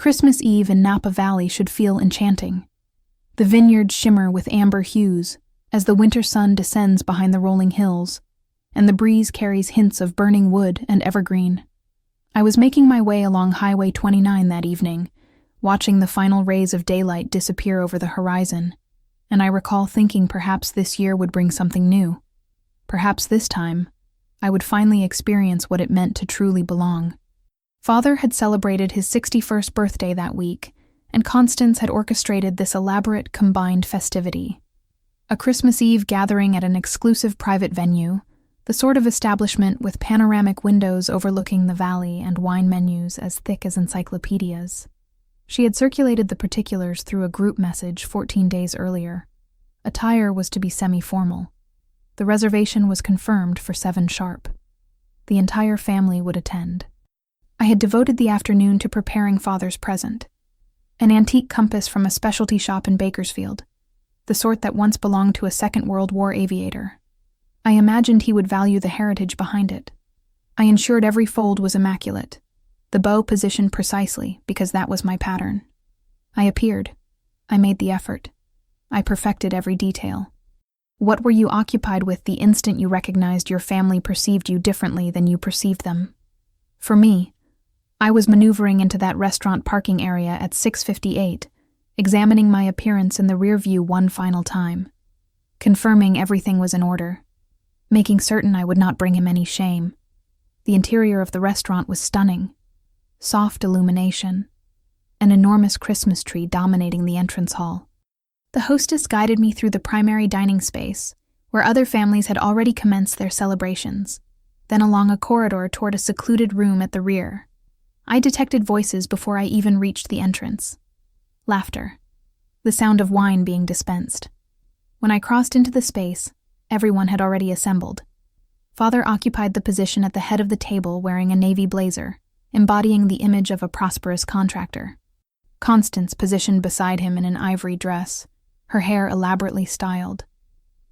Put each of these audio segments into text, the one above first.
Christmas Eve in Napa Valley should feel enchanting. The vineyards shimmer with amber hues as the winter sun descends behind the rolling hills, and the breeze carries hints of burning wood and evergreen. I was making my way along Highway 29 that evening, watching the final rays of daylight disappear over the horizon, and I recall thinking perhaps this year would bring something new. Perhaps this time, I would finally experience what it meant to truly belong. Father had celebrated his 61st birthday that week, and Constance had orchestrated this elaborate combined festivity. A Christmas Eve gathering at an exclusive private venue, the sort of establishment with panoramic windows overlooking the valley and wine menus as thick as encyclopedias. She had circulated the particulars through a group message 14 days earlier. Attire was to be semi-formal. The reservation was confirmed for 7 sharp. The entire family would attend. I had devoted the afternoon to preparing Father's present. An antique compass from a specialty shop in Bakersfield, the sort that once belonged to a Second World War aviator. I imagined he would value the heritage behind it. I ensured every fold was immaculate, the bow positioned precisely because that was my pattern. I appeared. I made the effort. I perfected every detail. What were you occupied with the instant you recognized your family perceived you differently than you perceived them? For me, I was maneuvering into that restaurant parking area at 6:58, examining my appearance in the rear view one final time, confirming everything was in order, making certain I would not bring him any shame. The interior of the restaurant was stunning. Soft illumination, an enormous Christmas tree dominating the entrance hall. The hostess guided me through the primary dining space, where other families had already commenced their celebrations, then along a corridor toward a secluded room at the rear. I detected voices before I even reached the entrance. Laughter. The sound of wine being dispensed. When I crossed into the space, everyone had already assembled. Father occupied the position at the head of the table wearing a navy blazer, embodying the image of a prosperous contractor. Constance positioned beside him in an ivory dress, her hair elaborately styled.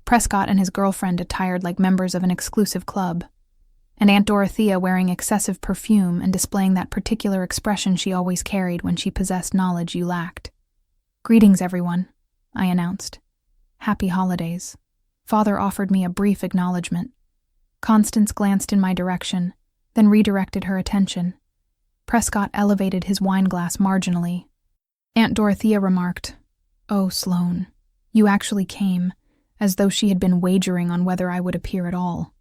Prescott and his girlfriend attired like members of an exclusive club, and Aunt Dorothea wearing excessive perfume and displaying that particular expression she always carried when she possessed knowledge you lacked. "Greetings, everyone," I announced. "Happy holidays." Father offered me a brief acknowledgement. Constance glanced in my direction, then redirected her attention. Prescott elevated his wineglass marginally. Aunt Dorothea remarked, "Oh, Sloane, you actually came," as though she had been wagering on whether I would appear at all.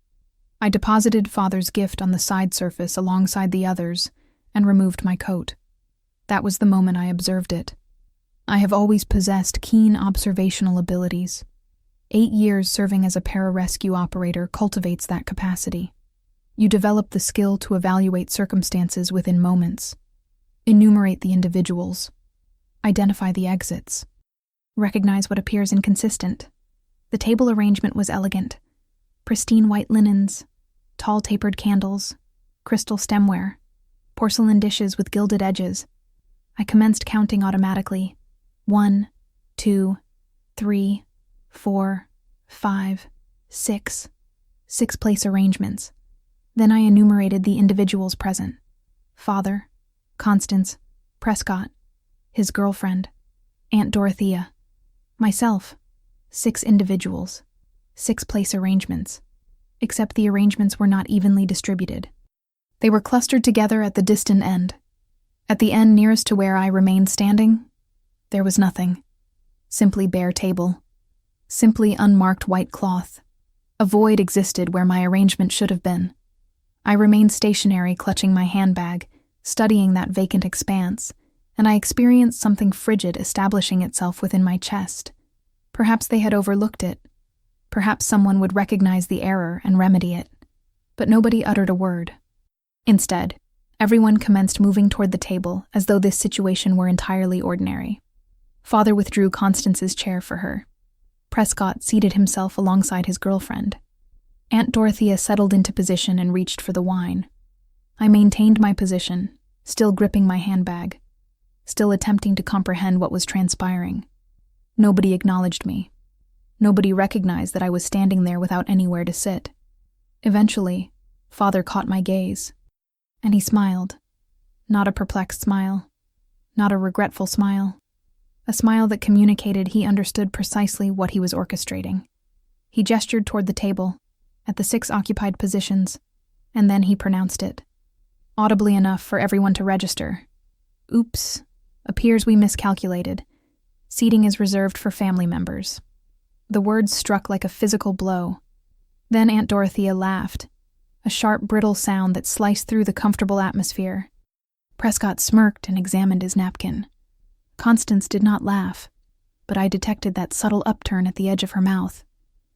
I deposited Father's gift on the side surface alongside the others and removed my coat. That was the moment I observed it. I have always possessed keen observational abilities. 8 years serving as a pararescue operator cultivates that capacity. You develop the skill to evaluate circumstances within moments, enumerate the individuals, identify the exits, recognize what appears inconsistent. The table arrangement was elegant. Pristine white linens, tall tapered candles, crystal stemware, porcelain dishes with gilded edges. I commenced counting automatically. 1, 2, 3, 4, 5, 6. 6 place arrangements. Then I enumerated the individuals present. Father, Constance, Prescott, his girlfriend, Aunt Dorothea, myself. 6 individuals, 6 place arrangements, except the arrangements were not evenly distributed. They were clustered together at the distant end. At the end nearest to where I remained standing, there was nothing. Simply bare table. Simply unmarked white cloth. A void existed where my arrangement should have been. I remained stationary, clutching my handbag, studying that vacant expanse, and I experienced something frigid establishing itself within my chest. Perhaps they had overlooked it. Perhaps someone would recognize the error and remedy it. But nobody uttered a word. Instead, everyone commenced moving toward the table as though this situation were entirely ordinary. Father withdrew Constance's chair for her. Prescott seated himself alongside his girlfriend. Aunt Dorothea settled into position and reached for the wine. I maintained my position, still gripping my handbag, still attempting to comprehend what was transpiring. Nobody acknowledged me. Nobody recognized that I was standing there without anywhere to sit. Eventually, Father caught my gaze, and he smiled. Not a perplexed smile, not a regretful smile. A smile that communicated he understood precisely what he was orchestrating. He gestured toward the table, at the 6 occupied positions, and then he pronounced it, audibly enough for everyone to register. Oops, appears we miscalculated. Seating is reserved for family members. The words struck like a physical blow. Then Aunt Dorothea laughed, a sharp, brittle sound that sliced through the comfortable atmosphere. Prescott smirked and examined his napkin. Constance did not laugh, but I detected that subtle upturn at the edge of her mouth.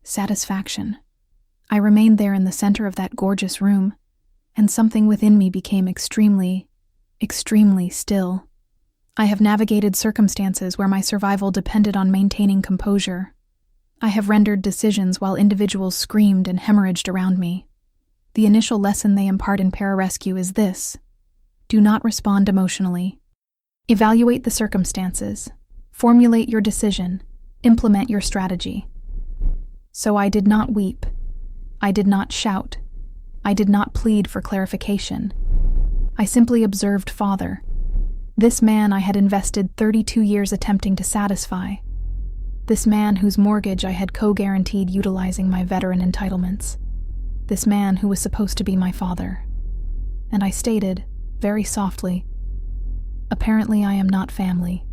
Satisfaction. I remained there in the center of that gorgeous room, and something within me became extremely still. I have navigated circumstances where my survival depended on maintaining composure. I have rendered decisions while individuals screamed and hemorrhaged around me. The initial lesson they impart in pararescue is this: do not respond emotionally. Evaluate the circumstances, formulate your decision, implement your strategy. So I did not weep. I did not shout. I did not plead for clarification. I simply observed Father. This man I had invested 32 years attempting to satisfy. This man whose mortgage I had co-guaranteed utilizing my veteran entitlements. This man who was supposed to be my father. And I stated, very softly, apparently I am not family.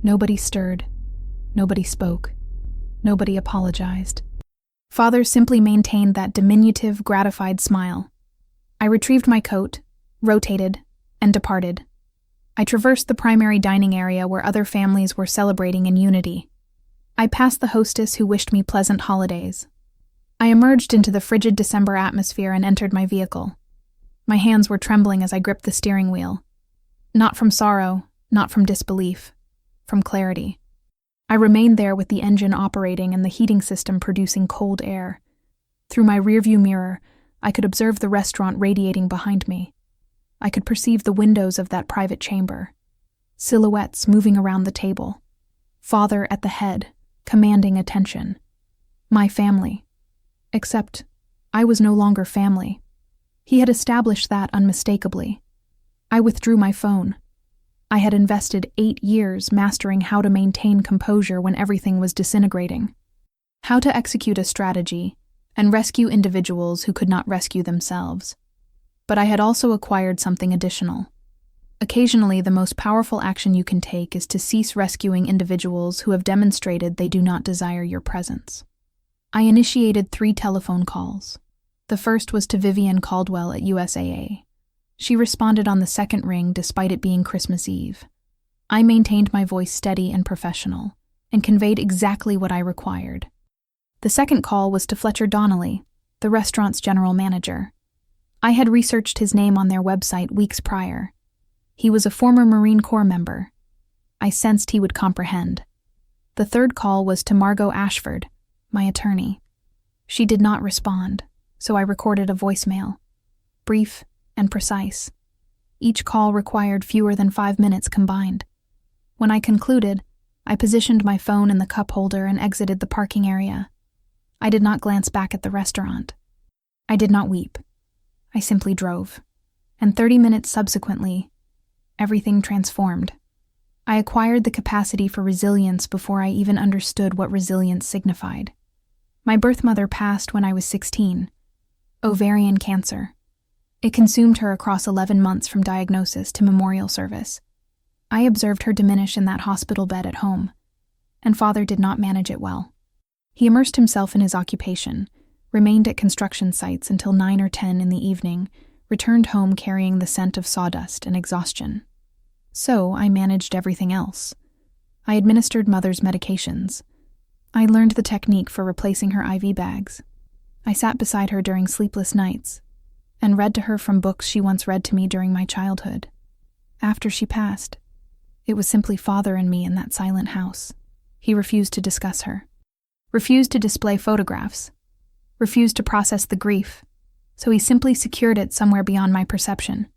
Nobody stirred. Nobody spoke. Nobody apologized. Father simply maintained that diminutive, gratified smile. I retrieved my coat, rotated, and departed. I traversed the primary dining area where other families were celebrating in unity. I passed the hostess who wished me pleasant holidays. I emerged into the frigid December atmosphere and entered my vehicle. My hands were trembling as I gripped the steering wheel. Not from sorrow, not from disbelief, from clarity. I remained there with the engine operating and the heating system producing cold air. Through my rearview mirror, I could observe the restaurant radiating behind me. I could perceive the windows of that private chamber, silhouettes moving around the table. Father at the head, commanding attention. My family. Except, I was no longer family. He had established that unmistakably. I withdrew my phone. I had invested 8 years mastering how to maintain composure when everything was disintegrating. How to execute a strategy and rescue individuals who could not rescue themselves. But I had also acquired something additional. Occasionally, the most powerful action you can take is to cease rescuing individuals who have demonstrated they do not desire your presence. I initiated 3 telephone calls. The first was to Vivian Caldwell at USAA. She responded on the second ring despite it being Christmas Eve. I maintained my voice steady and professional, and conveyed exactly what I required. The second call was to Fletcher Donnelly, the restaurant's general manager. I had researched his name on their website weeks prior. He was a former Marine Corps member. I sensed he would comprehend. The third call was to Margot Ashford, my attorney. She did not respond, so I recorded a voicemail. Brief and precise. Each call required fewer than 5 minutes combined. When I concluded, I positioned my phone in the cup holder and exited the parking area. I did not glance back at the restaurant. I did not weep. I simply drove. And 30 minutes subsequently, everything transformed. I acquired the capacity for resilience before I even understood what resilience signified. My birth mother passed when I was 16. Ovarian cancer. It consumed her across 11 months from diagnosis to memorial service. I observed her diminish in that hospital bed at home, and Father did not manage it well. He immersed himself in his occupation, remained at construction sites until 9 or 10 in the evening, returned home carrying the scent of sawdust and exhaustion. So I managed everything else. I administered Mother's medications. I learned the technique for replacing her IV bags. I sat beside her during sleepless nights, and read to her from books she once read to me during my childhood. After she passed, it was simply Father and me in that silent house. He refused to discuss her, refused to display photographs, refused to process the grief, so he simply secured it somewhere beyond my perception,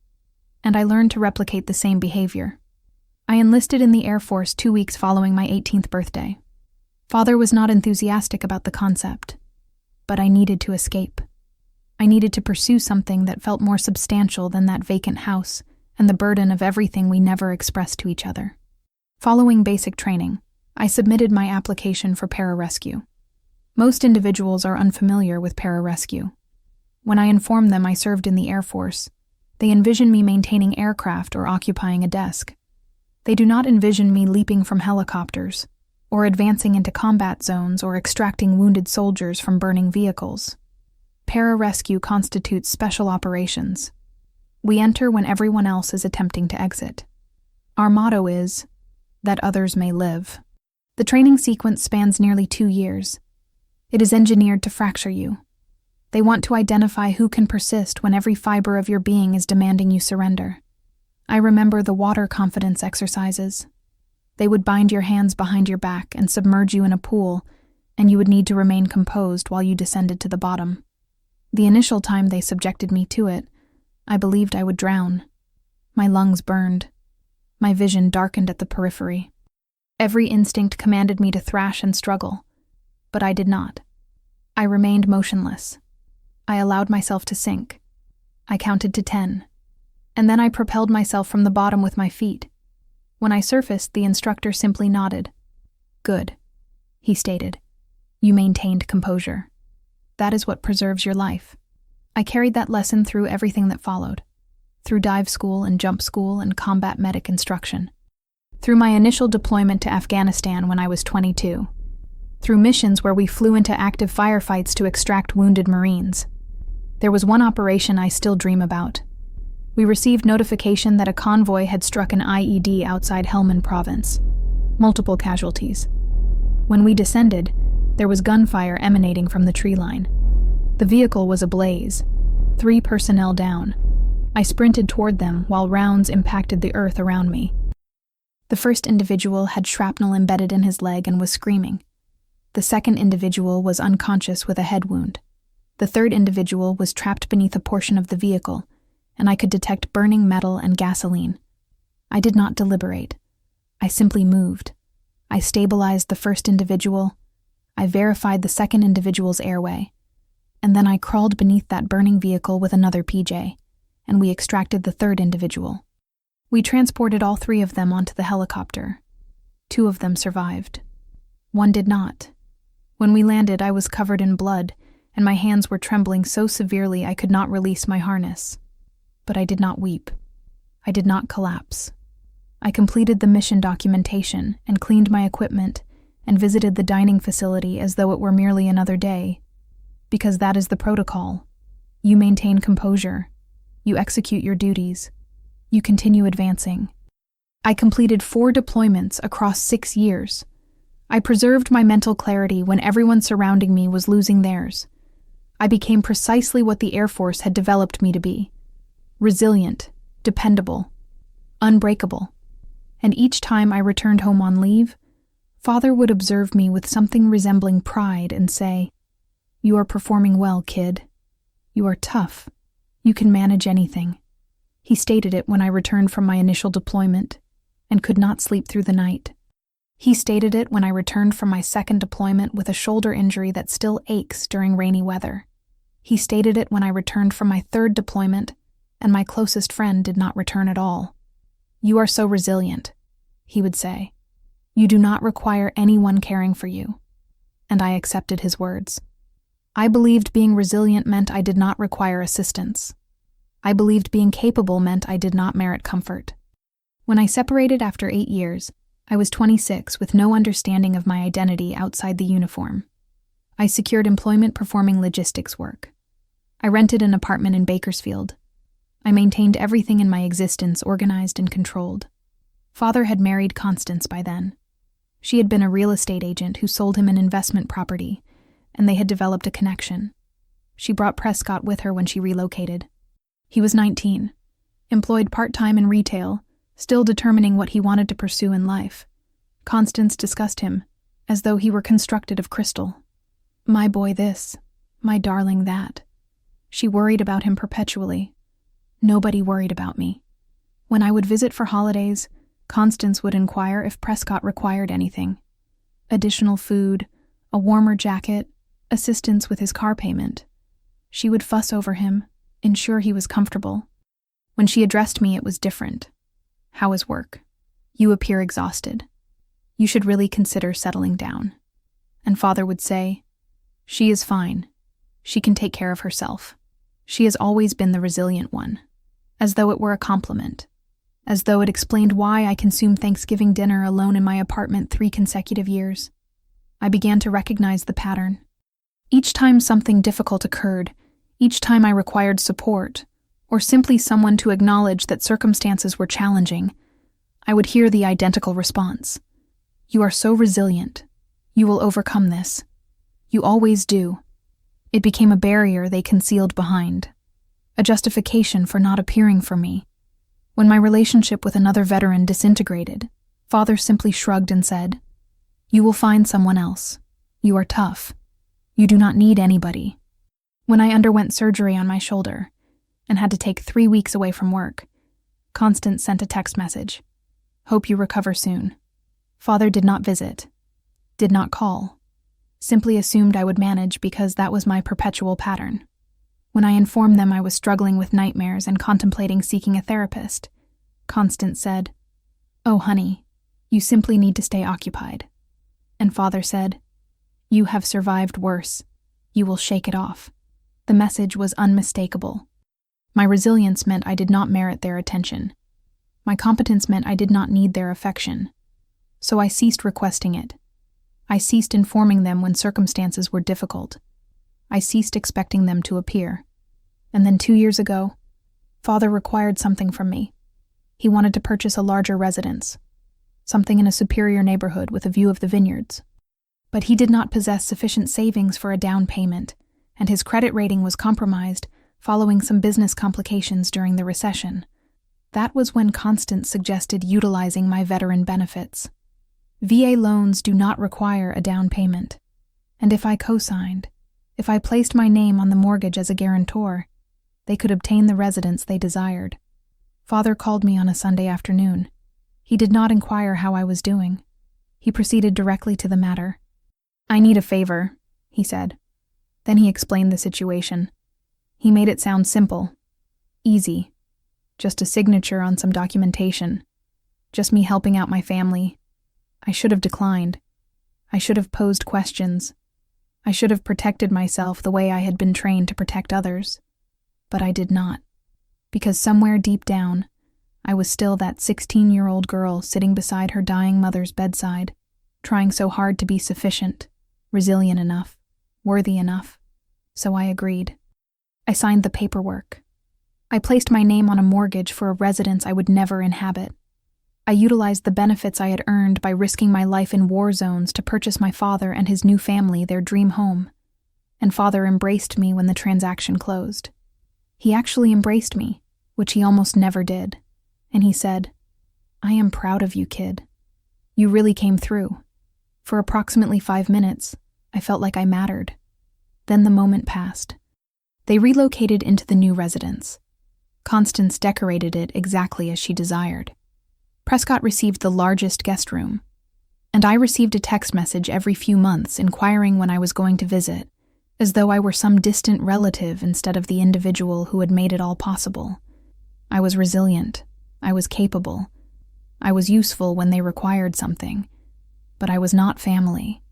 and I learned to replicate the same behavior. I enlisted in the Air Force 2 weeks following my 18th birthday. Father was not enthusiastic about the concept, but I needed to escape. I needed to pursue something that felt more substantial than that vacant house and the burden of everything we never expressed to each other. Following basic training, I submitted my application for pararescue. Most individuals are unfamiliar with pararescue. When I inform them I served in the Air Force, they envision me maintaining aircraft or occupying a desk. They do not envision me leaping from helicopters, or advancing into combat zones or extracting wounded soldiers from burning vehicles. Pararescue constitutes special operations. We enter when everyone else is attempting to exit. Our motto is, that others may live. The training sequence spans nearly 2 years. It is engineered to fracture you. They want to identify who can persist when every fiber of your being is demanding you surrender. I remember the water confidence exercises. They would bind your hands behind your back and submerge you in a pool, and you would need to remain composed while you descended to the bottom. The initial time they subjected me to it, I believed I would drown. My lungs burned. My vision darkened at the periphery. Every instinct commanded me to thrash and struggle, but I did not. I remained motionless. I allowed myself to sink. I counted to 10, and then I propelled myself from the bottom with my feet. When I surfaced, the instructor simply nodded. "Good," he stated. "You maintained composure. That is what preserves your life." I carried that lesson through everything that followed, through dive school and jump school and combat medic instruction, through my initial deployment to Afghanistan when I was 22, through missions where we flew into active firefights to extract wounded Marines. There was one operation I still dream about. We received notification that a convoy had struck an IED outside Helmand province. Multiple casualties. When we descended, there was gunfire emanating from the tree line. The vehicle was ablaze. 3 personnel down. I sprinted toward them while rounds impacted the earth around me. The first individual had shrapnel embedded in his leg and was screaming. The second individual was unconscious with a head wound. The third individual was trapped beneath a portion of the vehicle, and I could detect burning metal and gasoline. I did not deliberate. I simply moved. I stabilized the first individual. I verified the second individual's airway. And then I crawled beneath that burning vehicle with another PJ, and we extracted the third individual. We transported all 3 of them onto the helicopter. 2 of them survived. 1 did not. When we landed, I was covered in blood, and my hands were trembling so severely I could not release my harness. But I did not weep. I did not collapse. I completed the mission documentation and cleaned my equipment and visited the dining facility as though it were merely another day. Because that is the protocol. You maintain composure. You execute your duties. You continue advancing. I completed 4 deployments across 6 years. I preserved my mental clarity when everyone surrounding me was losing theirs. I became precisely what the Air Force had developed me to be: resilient, dependable, unbreakable. And each time I returned home on leave, Father would observe me with something resembling pride and say, "You are performing well, kid. You are tough. You can manage anything." He stated it when I returned from my initial deployment and could not sleep through the night. He stated it when I returned from my second deployment with a shoulder injury that still aches during rainy weather. He stated it when I returned from my third deployment and my closest friend did not return at all. "You are so resilient," he would say. "You do not require anyone caring for you." And I accepted his words. I believed being resilient meant I did not require assistance. I believed being capable meant I did not merit comfort. When I separated after 8 years, I was 26 with no understanding of my identity outside the uniform. I secured employment performing logistics work. I rented an apartment in Bakersfield. I maintained everything in my existence organized and controlled. Father had married Constance by then. She had been a real estate agent who sold him an investment property, and they had developed a connection. She brought Prescott with her when she relocated. He was 19, employed part-time in retail, still determining what he wanted to pursue in life. Constance discussed him, as though he were constructed of crystal. My boy this, my darling that. She worried about him perpetually. Nobody worried about me. When I would visit for holidays, Constance would inquire if Prescott required anything. Additional food, a warmer jacket, assistance with his car payment. She would fuss over him, ensure he was comfortable. When she addressed me, it was different. "How is work? You appear exhausted. You should really consider settling down." And Father would say, "She is fine. She can take care of herself. She has always been the resilient one," as though it were a compliment, as though it explained why I consumed Thanksgiving dinner alone in my apartment 3 consecutive years. I began to recognize the pattern. Each time something difficult occurred, each time I required support, or simply someone to acknowledge that circumstances were challenging, I would hear the identical response. "You are so resilient. You will overcome this. You always do." It became a barrier they concealed behind, a justification for not appearing for me. When my relationship with another veteran disintegrated, Father simply shrugged and said, "You will find someone else. You are tough. You do not need anybody." When I underwent surgery on my shoulder and had to take 3 weeks away from work, Constance sent a text message. "Hope you recover soon." Father did not visit, did not call, simply assumed I would manage because that was my perpetual pattern. When I informed them I was struggling with nightmares and contemplating seeking a therapist, Constance said, "Oh, honey, you simply need to stay occupied." And Father said, "You have survived worse. You will shake it off." The message was unmistakable. My resilience meant I did not merit their attention. My competence meant I did not need their affection. So I ceased requesting it. I ceased informing them when circumstances were difficult. I ceased expecting them to appear. And then 2 years ago, Father required something from me. He wanted to purchase a larger residence, something in a superior neighborhood with a view of the vineyards. But he did not possess sufficient savings for a down payment, and his credit rating was compromised following some business complications during the recession. That was when Constance suggested utilizing my veteran benefits. VA loans do not require a down payment, and if I co-signed, if I placed my name on the mortgage as a guarantor, they could obtain the residence they desired. Father called me on a Sunday afternoon. He did not inquire how I was doing. He proceeded directly to the matter. "I need a favor," he said. Then he explained the situation. He made it sound simple, easy, just a signature on some documentation, just me helping out my family. I should have declined. I should have posed questions. I should have protected myself the way I had been trained to protect others. But I did not, because somewhere deep down, I was still that 16-year-old girl sitting beside her dying mother's bedside, trying so hard to be sufficient, resilient enough, worthy enough. So I agreed. I signed the paperwork. I placed my name on a mortgage for a residence I would never inhabit. I utilized the benefits I had earned by risking my life in war zones to purchase my father and his new family their dream home. And Father embraced me when the transaction closed. He actually embraced me, which he almost never did. And he said, "I am proud of you, kid. You really came through." For approximately 5 minutes, I felt like I mattered. Then the moment passed. They relocated into the new residence. Constance decorated it exactly as she desired. Prescott received the largest guest room, and I received a text message every few months inquiring when I was going to visit, as though I were some distant relative instead of the individual who had made it all possible. I was resilient. I was capable. I was useful when they required something, but I was not family.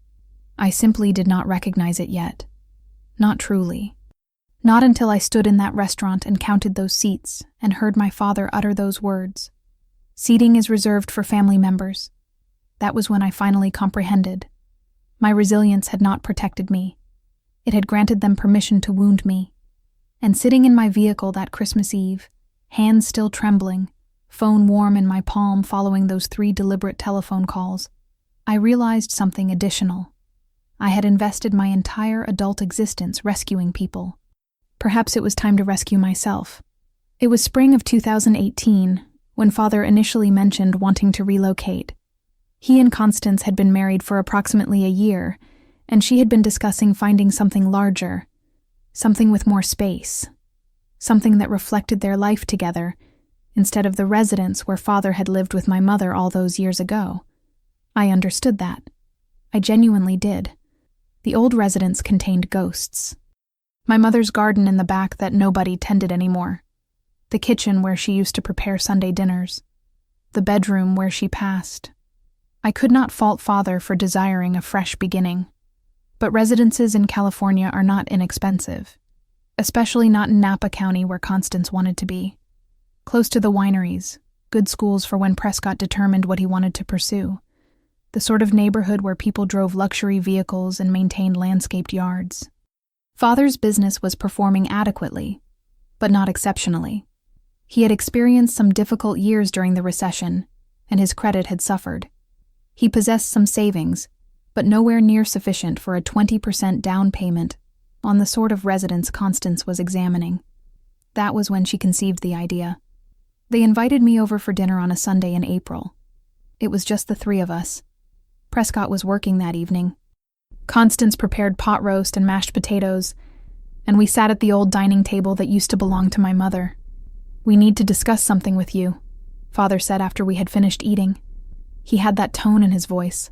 I simply did not recognize it yet. Not truly. Not until I stood in that restaurant and counted those seats and heard my father utter those words. "Seating is reserved for family members." That was when I finally comprehended. My resilience had not protected me. It had granted them permission to wound me. And sitting in my vehicle that Christmas Eve, hands still trembling, phone warm in my palm following those 3 deliberate telephone calls, I realized something additional. I had invested my entire adult existence rescuing people. Perhaps it was time to rescue myself. It was spring of 2018 when Father initially mentioned wanting to relocate. He and Constance had been married for approximately a year, and she had been discussing finding something larger, something with more space, something that reflected their life together, instead of the residence where Father had lived with my mother all those years ago. I understood that. I genuinely did. The old residence contained ghosts. My mother's garden in the back that nobody tended anymore. The kitchen where she used to prepare Sunday dinners. The bedroom where she passed. I could not fault Father for desiring a fresh beginning. But residences in California are not inexpensive, especially not in Napa County where Constance wanted to be. Close to the wineries, good schools for when Prescott determined what he wanted to pursue. The sort of neighborhood where people drove luxury vehicles and maintained landscaped yards. Father's business was performing adequately, but not exceptionally. He had experienced some difficult years during the recession, and his credit had suffered. He possessed some savings, but nowhere near sufficient for a 20% down payment on the sort of residence Constance was examining. That was when she conceived the idea. They invited me over for dinner on a Sunday in April. It was just the three of us. Prescott was working that evening. Constance prepared pot roast and mashed potatoes, and we sat at the old dining table that used to belong to my mother. "We need to discuss something with you," Father said after we had finished eating. He had that tone in his voice,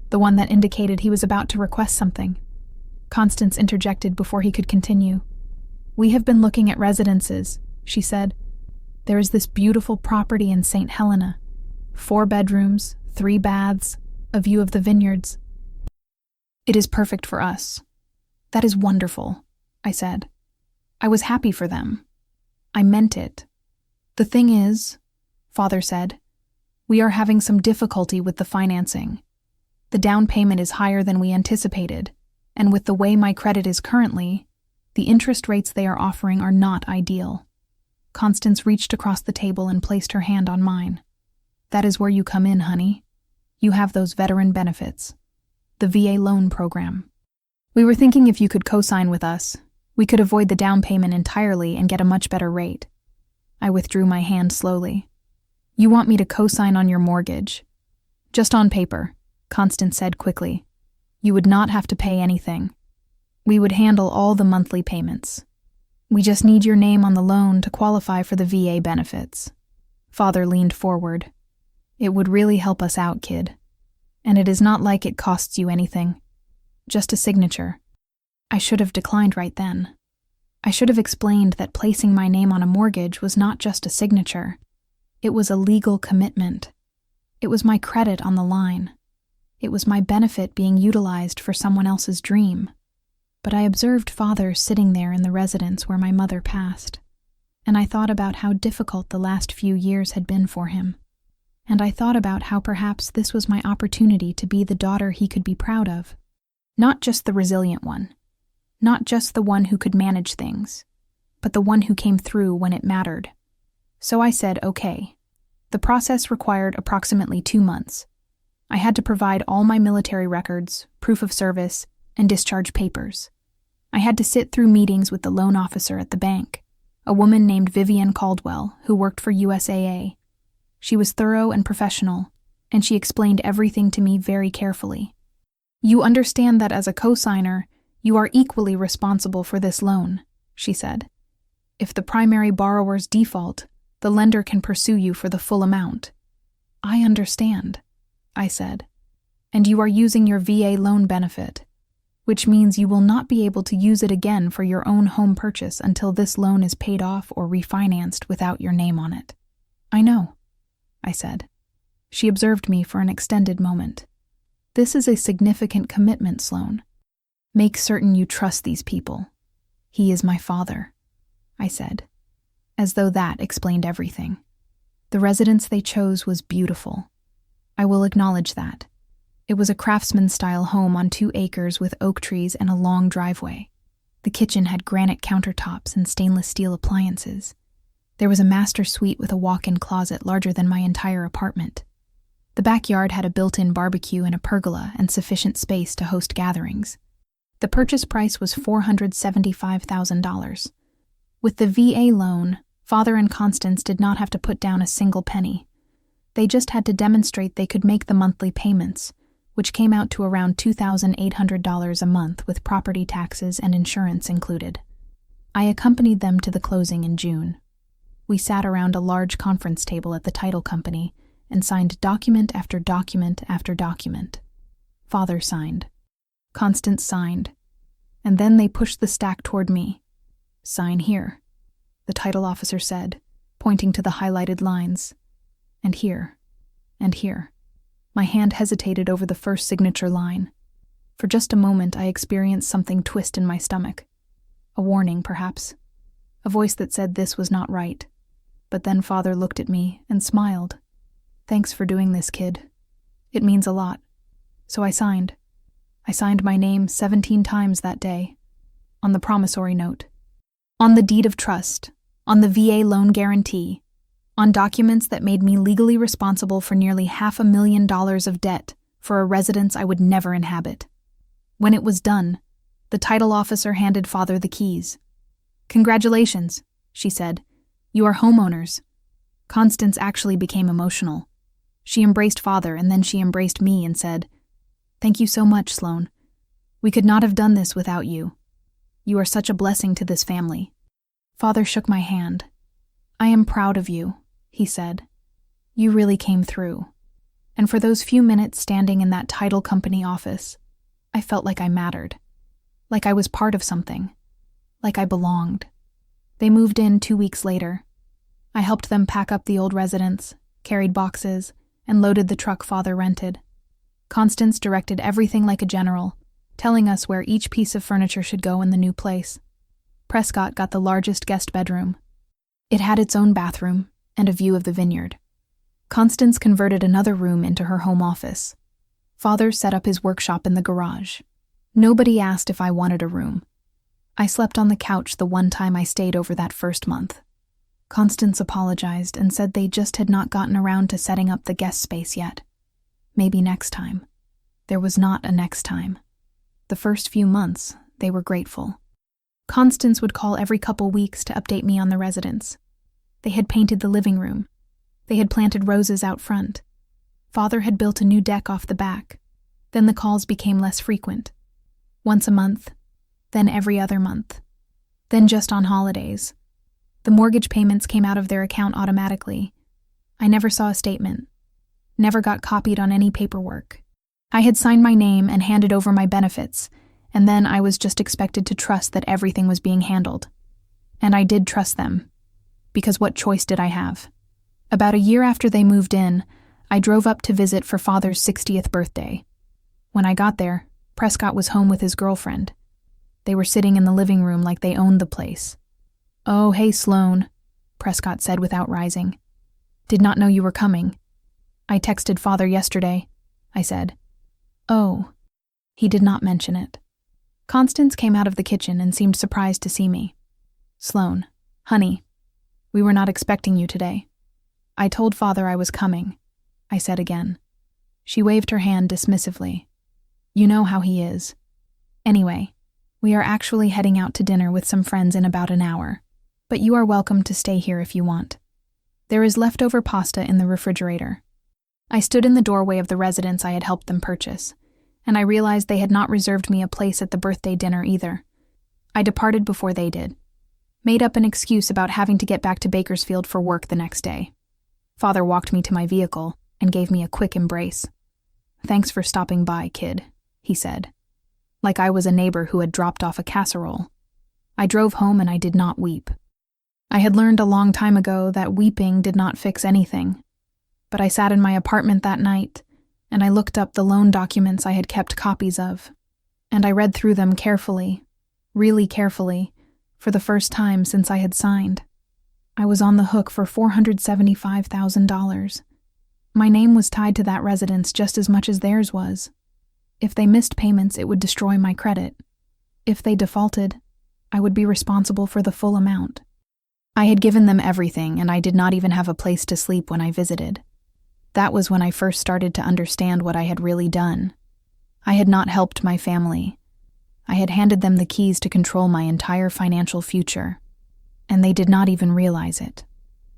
the one that indicated he was about to request something. Constance interjected before he could continue. "We have been looking at residences," she said. "There is this beautiful property in St. Helena. 4 bedrooms, 3 baths, a view of the vineyards. It is perfect for us." "That is wonderful," I said. I was happy for them. I meant it. "The thing is," Father said, "we are having some difficulty with the financing. The down payment is higher than we anticipated, and with the way my credit is currently, the interest rates they are offering are not ideal." Constance reached across the table and placed her hand on mine. "That is where you come in, honey. You have those veteran benefits. The VA loan program. We were thinking if you could co-sign with us, we could avoid the down payment entirely and get a much better rate." I withdrew my hand slowly. "You want me to co-sign on your mortgage?" "Just on paper," Constance said quickly. "You would not have to pay anything. We would handle all the monthly payments. We just need your name on the loan to qualify for the VA benefits." Father leaned forward. "It would really help us out, kid. And it is not like it costs you anything. Just a signature." I should have declined right then. I should have explained that placing my name on a mortgage was not just a signature. It was a legal commitment. It was my credit on the line. It was my benefit being utilized for someone else's dream. But I observed Father sitting there in the residence where my mother passed, and I thought about how difficult the last few years had been for him. And I thought about how perhaps this was my opportunity to be the daughter he could be proud of. Not just the resilient one. Not just the one who could manage things, but the one who came through when it mattered. So I said, okay. The process required approximately 2 months. I had to provide all my military records, proof of service, and discharge papers. I had to sit through meetings with the loan officer at the bank, a woman named Vivian Caldwell, who worked for USAA. She was thorough and professional, and she explained everything to me very carefully. "You understand that as a co-signer, you are equally responsible for this loan," she said. "If the primary borrowers default, the lender can pursue you for the full amount." "I understand," I said. "And you are using your VA loan benefit, which means you will not be able to use it again for your own home purchase until this loan is paid off or refinanced without your name on it." "I know," I said. She observed me for an extended moment. "This is a significant commitment, Sloan. Make certain you trust these people. He is my father," I said, as though that explained everything. The residence they chose was beautiful. I will acknowledge that. It was a craftsman-style home on 2 acres with oak trees and a long driveway. The kitchen had granite countertops and stainless steel appliances. There was a master suite with a walk-in closet larger than my entire apartment. The backyard had a built-in barbecue and a pergola and sufficient space to host gatherings. The purchase price was $475,000. With the VA loan, Father and Constance did not have to put down a single penny. They just had to demonstrate they could make the monthly payments, which came out to around $2,800 a month with property taxes and insurance included. I accompanied them to the closing in June. We sat around a large conference table at the title company and signed document after document after document. Father signed. Constance signed. And then they pushed the stack toward me. "Sign here," the title officer said, pointing to the highlighted lines. And here. And here. My hand hesitated over the first signature line. For just a moment, I experienced something twist in my stomach. A warning, perhaps. A voice that said this was not right. But then Father looked at me and smiled. "Thanks for doing this, kid. It means a lot." So I signed. I signed my name 17 times that day. On the promissory note. On the deed of trust. On the VA loan guarantee. On documents that made me legally responsible for nearly $500,000 of debt for a residence I would never inhabit. When it was done, the title officer handed Father the keys. "Congratulations," she said. "You are homeowners." Constance actually became emotional. She embraced Father and then she embraced me and said, "Thank you so much, Sloan. We could not have done this without you. You are such a blessing to this family." Father shook my hand. "I am proud of you," he said. "You really came through." And for those few minutes standing in that title company office, I felt like I mattered. Like I was part of something. Like I belonged. They moved in 2 weeks later. I helped them pack up the old residence, carried boxes, and loaded the truck Father rented. Constance directed everything like a general, telling us where each piece of furniture should go in the new place. Prescott got the largest guest bedroom. It had its own bathroom and a view of the vineyard. Constance converted another room into her home office. Father set up his workshop in the garage. Nobody asked if I wanted a room. I slept on the couch the one time I stayed over that first month. Constance apologized and said they just had not gotten around to setting up the guest space yet. Maybe next time. There was not a next time. The first few months, they were grateful. Constance would call every couple weeks to update me on the residence. They had painted the living room. They had planted roses out front. Father had built a new deck off the back. Then the calls became less frequent. Once a month, then every other month, then just on holidays. The mortgage payments came out of their account automatically. I never saw a statement, never got copied on any paperwork. I had signed my name and handed over my benefits, and then I was just expected to trust that everything was being handled. And I did trust them, because what choice did I have? About a year after they moved in, I drove up to visit for Father's 60th birthday. When I got there, Prescott was home with his girlfriend. They were sitting in the living room like they owned the place. "Oh, hey, Sloan," Prescott said without rising. "Did not know you were coming." "I texted Father yesterday," I said. "Oh." He did not mention it. Constance came out of the kitchen and seemed surprised to see me. "Sloan, honey, we were not expecting you today." "I told Father I was coming," I said again. She waved her hand dismissively. "You know how he is. Anyway, we are actually heading out to dinner with some friends in about an hour, but you are welcome to stay here if you want. There is leftover pasta in the refrigerator." I stood in the doorway of the residence I had helped them purchase, and I realized they had not reserved me a place at the birthday dinner either. I departed before they did. Made up an excuse about having to get back to Bakersfield for work the next day. Father walked me to my vehicle and gave me a quick embrace. "Thanks for stopping by, kid," he said, like I was a neighbor who had dropped off a casserole. I drove home and I did not weep. I had learned a long time ago that weeping did not fix anything. But I sat in my apartment that night, and I looked up the loan documents I had kept copies of, and I read through them carefully, really carefully, for the first time since I had signed. I was on the hook for $475,000. My name was tied to that residence just as much as theirs was. If they missed payments, it would destroy my credit. If they defaulted, I would be responsible for the full amount. I had given them everything, and I did not even have a place to sleep when I visited. That was when I first started to understand what I had really done. I had not helped my family. I had handed them the keys to control my entire financial future, and they did not even realize it.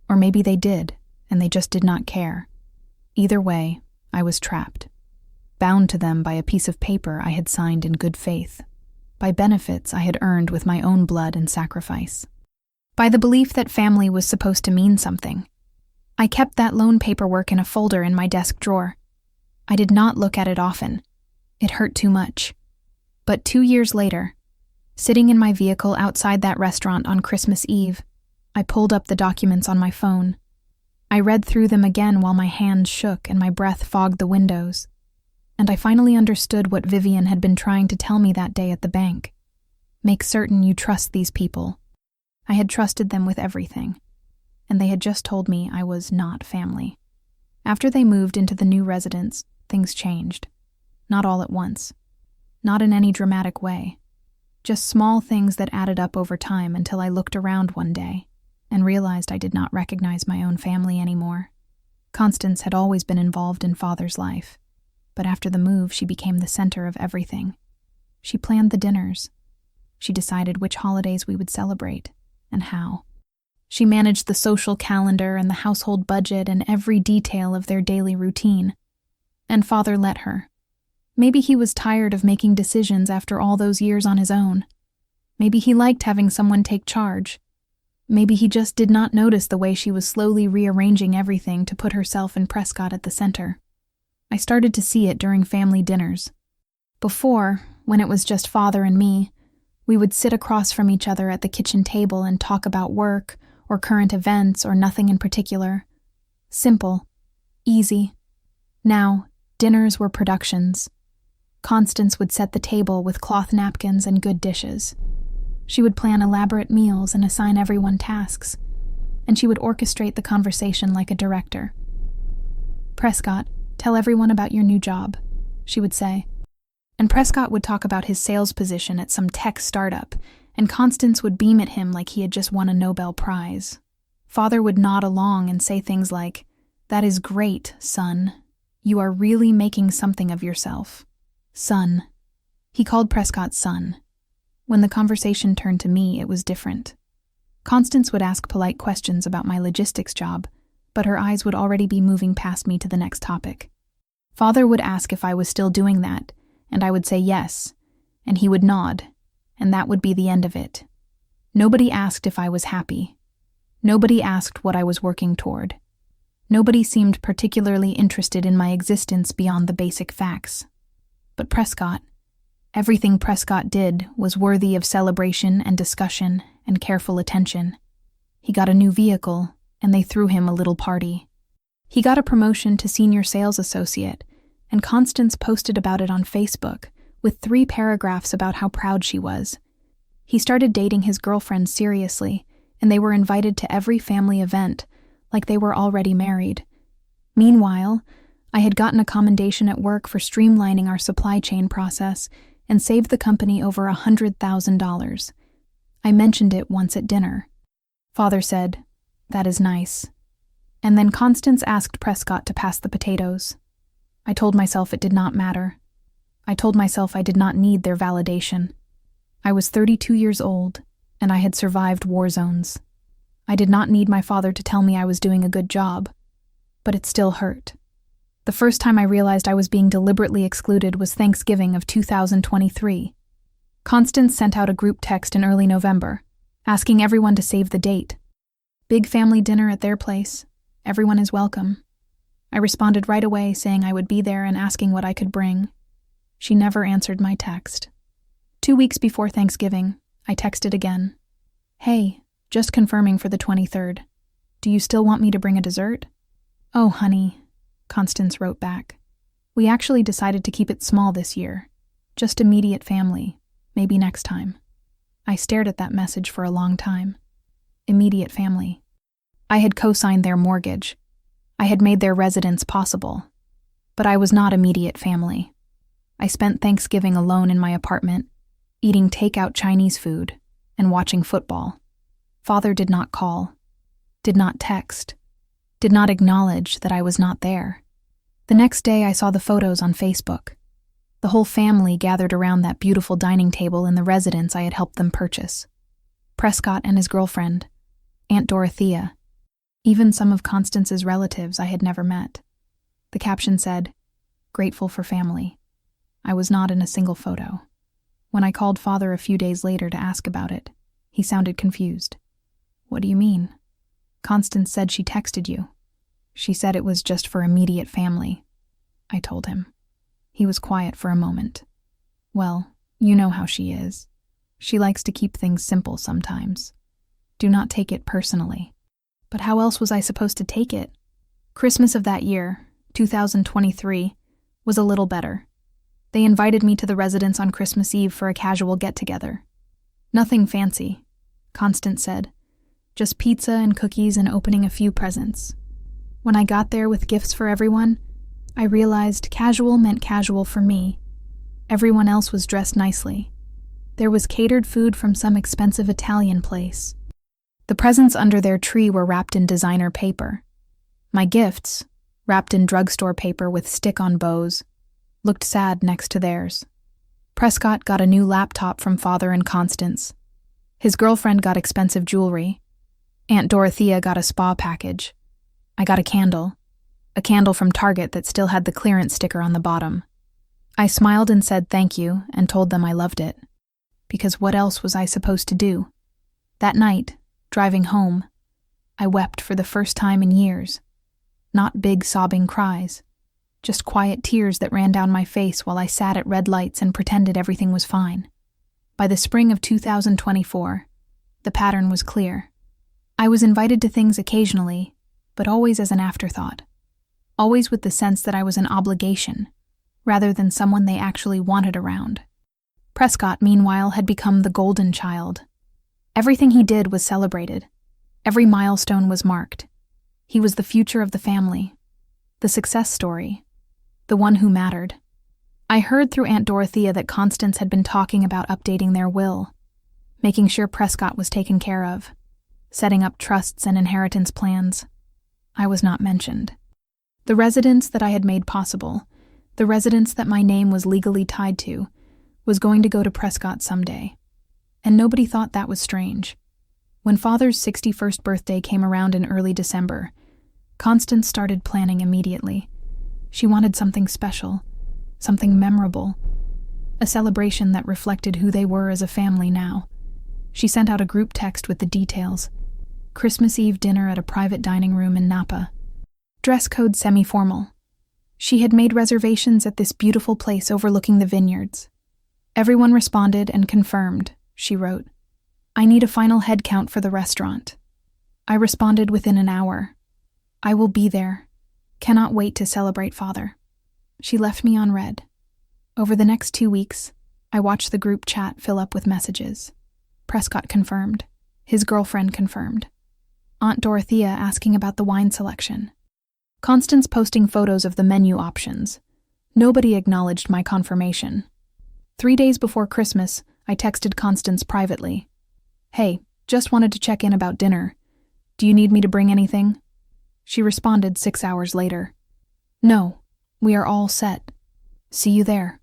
Or maybe they did, and they just did not care. Either way, I was trapped, bound to them by a piece of paper I had signed in good faith, by benefits I had earned with my own blood and sacrifice, by the belief that family was supposed to mean something. I kept that loan paperwork in a folder in my desk drawer. I did not look at it often. It hurt too much. But 2 years later, sitting in my vehicle outside that restaurant on Christmas Eve, I pulled up the documents on my phone. I read through them again while my hands shook and my breath fogged the windows. And I finally understood what Vivian had been trying to tell me that day at the bank. Make certain you trust these people. I had trusted them with everything, and they had just told me I was not family. After they moved into the new residence, things changed. Not all at once. Not in any dramatic way. Just small things that added up over time until I looked around one day and realized I did not recognize my own family anymore. Constance had always been involved in Father's life, but after the move, she became the center of everything. She planned the dinners. She decided which holidays we would celebrate and how. She managed the social calendar and the household budget and every detail of their daily routine. And Father let her. Maybe he was tired of making decisions after all those years on his own. Maybe he liked having someone take charge. Maybe he just did not notice the way she was slowly rearranging everything to put herself and Prescott at the center. I started to see it during family dinners. Before, when it was just Father and me, we would sit across from each other at the kitchen table and talk about work or current events or nothing in particular. Simple. Easy. Now, dinners were productions. Constance would set the table with cloth napkins and good dishes. She would plan elaborate meals and assign everyone tasks, and she would orchestrate the conversation like a director. "Prescott, tell everyone about your new job," she would say. And Prescott would talk about his sales position at some tech startup, and Constance would beam at him like he had just won a Nobel Prize. Father would nod along and say things like, "That is great, son. You are really making something of yourself." Son. He called Prescott son. When the conversation turned to me, it was different. Constance would ask polite questions about my logistics job, but her eyes would already be moving past me to the next topic. Father would ask if I was still doing that, and I would say yes, and he would nod, and that would be the end of it. Nobody asked if I was happy. Nobody asked what I was working toward. Nobody seemed particularly interested in my existence beyond the basic facts. But Prescott, everything Prescott did was worthy of celebration and discussion and careful attention. He got a new vehicle, and they threw him a little party. He got a promotion to senior sales associate, and Constance posted about it on Facebook, with 3 paragraphs about how proud she was. He started dating his girlfriend seriously, and they were invited to every family event, like they were already married. Meanwhile, I had gotten a commendation at work for streamlining our supply chain process and saved the company over $100,000. I mentioned it once at dinner. Father said, "That is nice." And then Constance asked Prescott to pass the potatoes. I told myself it did not matter. I told myself I did not need their validation. I was 32 years old, and I had survived war zones. I did not need my father to tell me I was doing a good job, but it still hurt. The first time I realized I was being deliberately excluded was Thanksgiving of 2023. Constance sent out a group text in early November, asking everyone to save the date. Big family dinner at their place. Everyone is welcome. I responded right away saying I would be there and asking what I could bring. She never answered my text. 2 weeks before Thanksgiving, I texted again. "Hey, just confirming for the 23rd. Do you still want me to bring a dessert?" "Oh, honey," Constance wrote back. "We actually decided to keep it small this year. Just immediate family. Maybe next time." I stared at that message for a long time. Immediate family. I had co-signed their mortgage. I had made their residence possible. But I was not immediate family. I spent Thanksgiving alone in my apartment, eating takeout Chinese food and watching football. Father did not call, did not text, did not acknowledge that I was not there. The next day I saw the photos on Facebook. The whole family gathered around that beautiful dining table in the residence I had helped them purchase. Prescott and his girlfriend, Aunt Dorothea, even some of Constance's relatives I had never met. The caption said, "Grateful for family." I was not in a single photo. When I called Father a few days later to ask about it, he sounded confused. "What do you mean?" "Constance said she texted you. She said it was just for immediate family," I told him. He was quiet for a moment. "Well, you know how she is. She likes to keep things simple sometimes." Do not take it personally. But how else was I supposed to take it? Christmas of that year, 2023, was a little better. They invited me to the residence on Christmas Eve for a casual get-together. Nothing fancy, Constance said. Just pizza and cookies and opening a few presents. When I got there with gifts for everyone, I realized casual meant casual for me. Everyone else was dressed nicely. There was catered food from some expensive Italian place. The presents under their tree were wrapped in designer paper. My gifts, wrapped in drugstore paper with stick-on bows, looked sad next to theirs. Prescott got a new laptop from Father and Constance. His girlfriend got expensive jewelry. Aunt Dorothea got a spa package. I got a candle from Target that still had the clearance sticker on the bottom. I smiled and said thank you and told them I loved it. Because what else was I supposed to do? That night, driving home, I wept for the first time in years. Not big sobbing cries, just quiet tears that ran down my face while I sat at red lights and pretended everything was fine. By the spring of 2024, the pattern was clear. I was invited to things occasionally, but always as an afterthought. Always with the sense that I was an obligation, rather than someone they actually wanted around. Prescott, meanwhile, had become the golden child. Everything he did was celebrated. Every milestone was marked. He was the future of the family, the success story, the one who mattered. I heard through Aunt Dorothea that Constance had been talking about updating their will, making sure Prescott was taken care of, setting up trusts and inheritance plans. I was not mentioned. The residence that I had made possible, the residence that my name was legally tied to, was going to go to Prescott someday. And nobody thought that was strange. When Father's 61st birthday came around in early December, Constance started planning immediately. She wanted something special, something memorable, a celebration that reflected who they were as a family now. She sent out a group text with the details. Christmas Eve dinner at a private dining room in Napa. Dress code semi-formal. She had made reservations at this beautiful place overlooking the vineyards. Everyone responded and confirmed, she wrote. I need a final head count for the restaurant. I responded within an hour. I will be there. Cannot wait to celebrate Father. She left me on read. Over the next 2 weeks, I watched the group chat fill up with messages. Prescott confirmed. His girlfriend confirmed. Aunt Dorothea asking about the wine selection. Constance posting photos of the menu options. Nobody acknowledged my confirmation. 3 days before Christmas, I texted Constance privately. Hey, just wanted to check in about dinner. Do you need me to bring anything? She responded 6 hours later. No, we are all set. See you there.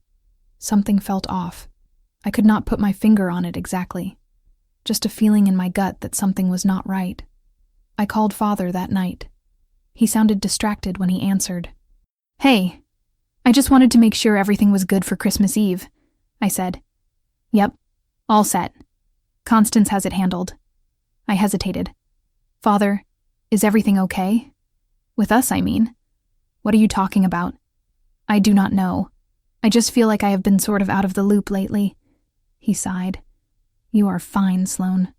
Something felt off. I could not put my finger on it exactly. Just a feeling in my gut that something was not right. I called Father that night. He sounded distracted when he answered. Hey, I just wanted to make sure everything was good for Christmas Eve, I said. Yep, all set. Constance has it handled. I hesitated. Father, is everything okay? With us, I mean. What are you talking about? I do not know. I just feel like I have been sort of out of the loop lately. He sighed. You are fine, Sloane.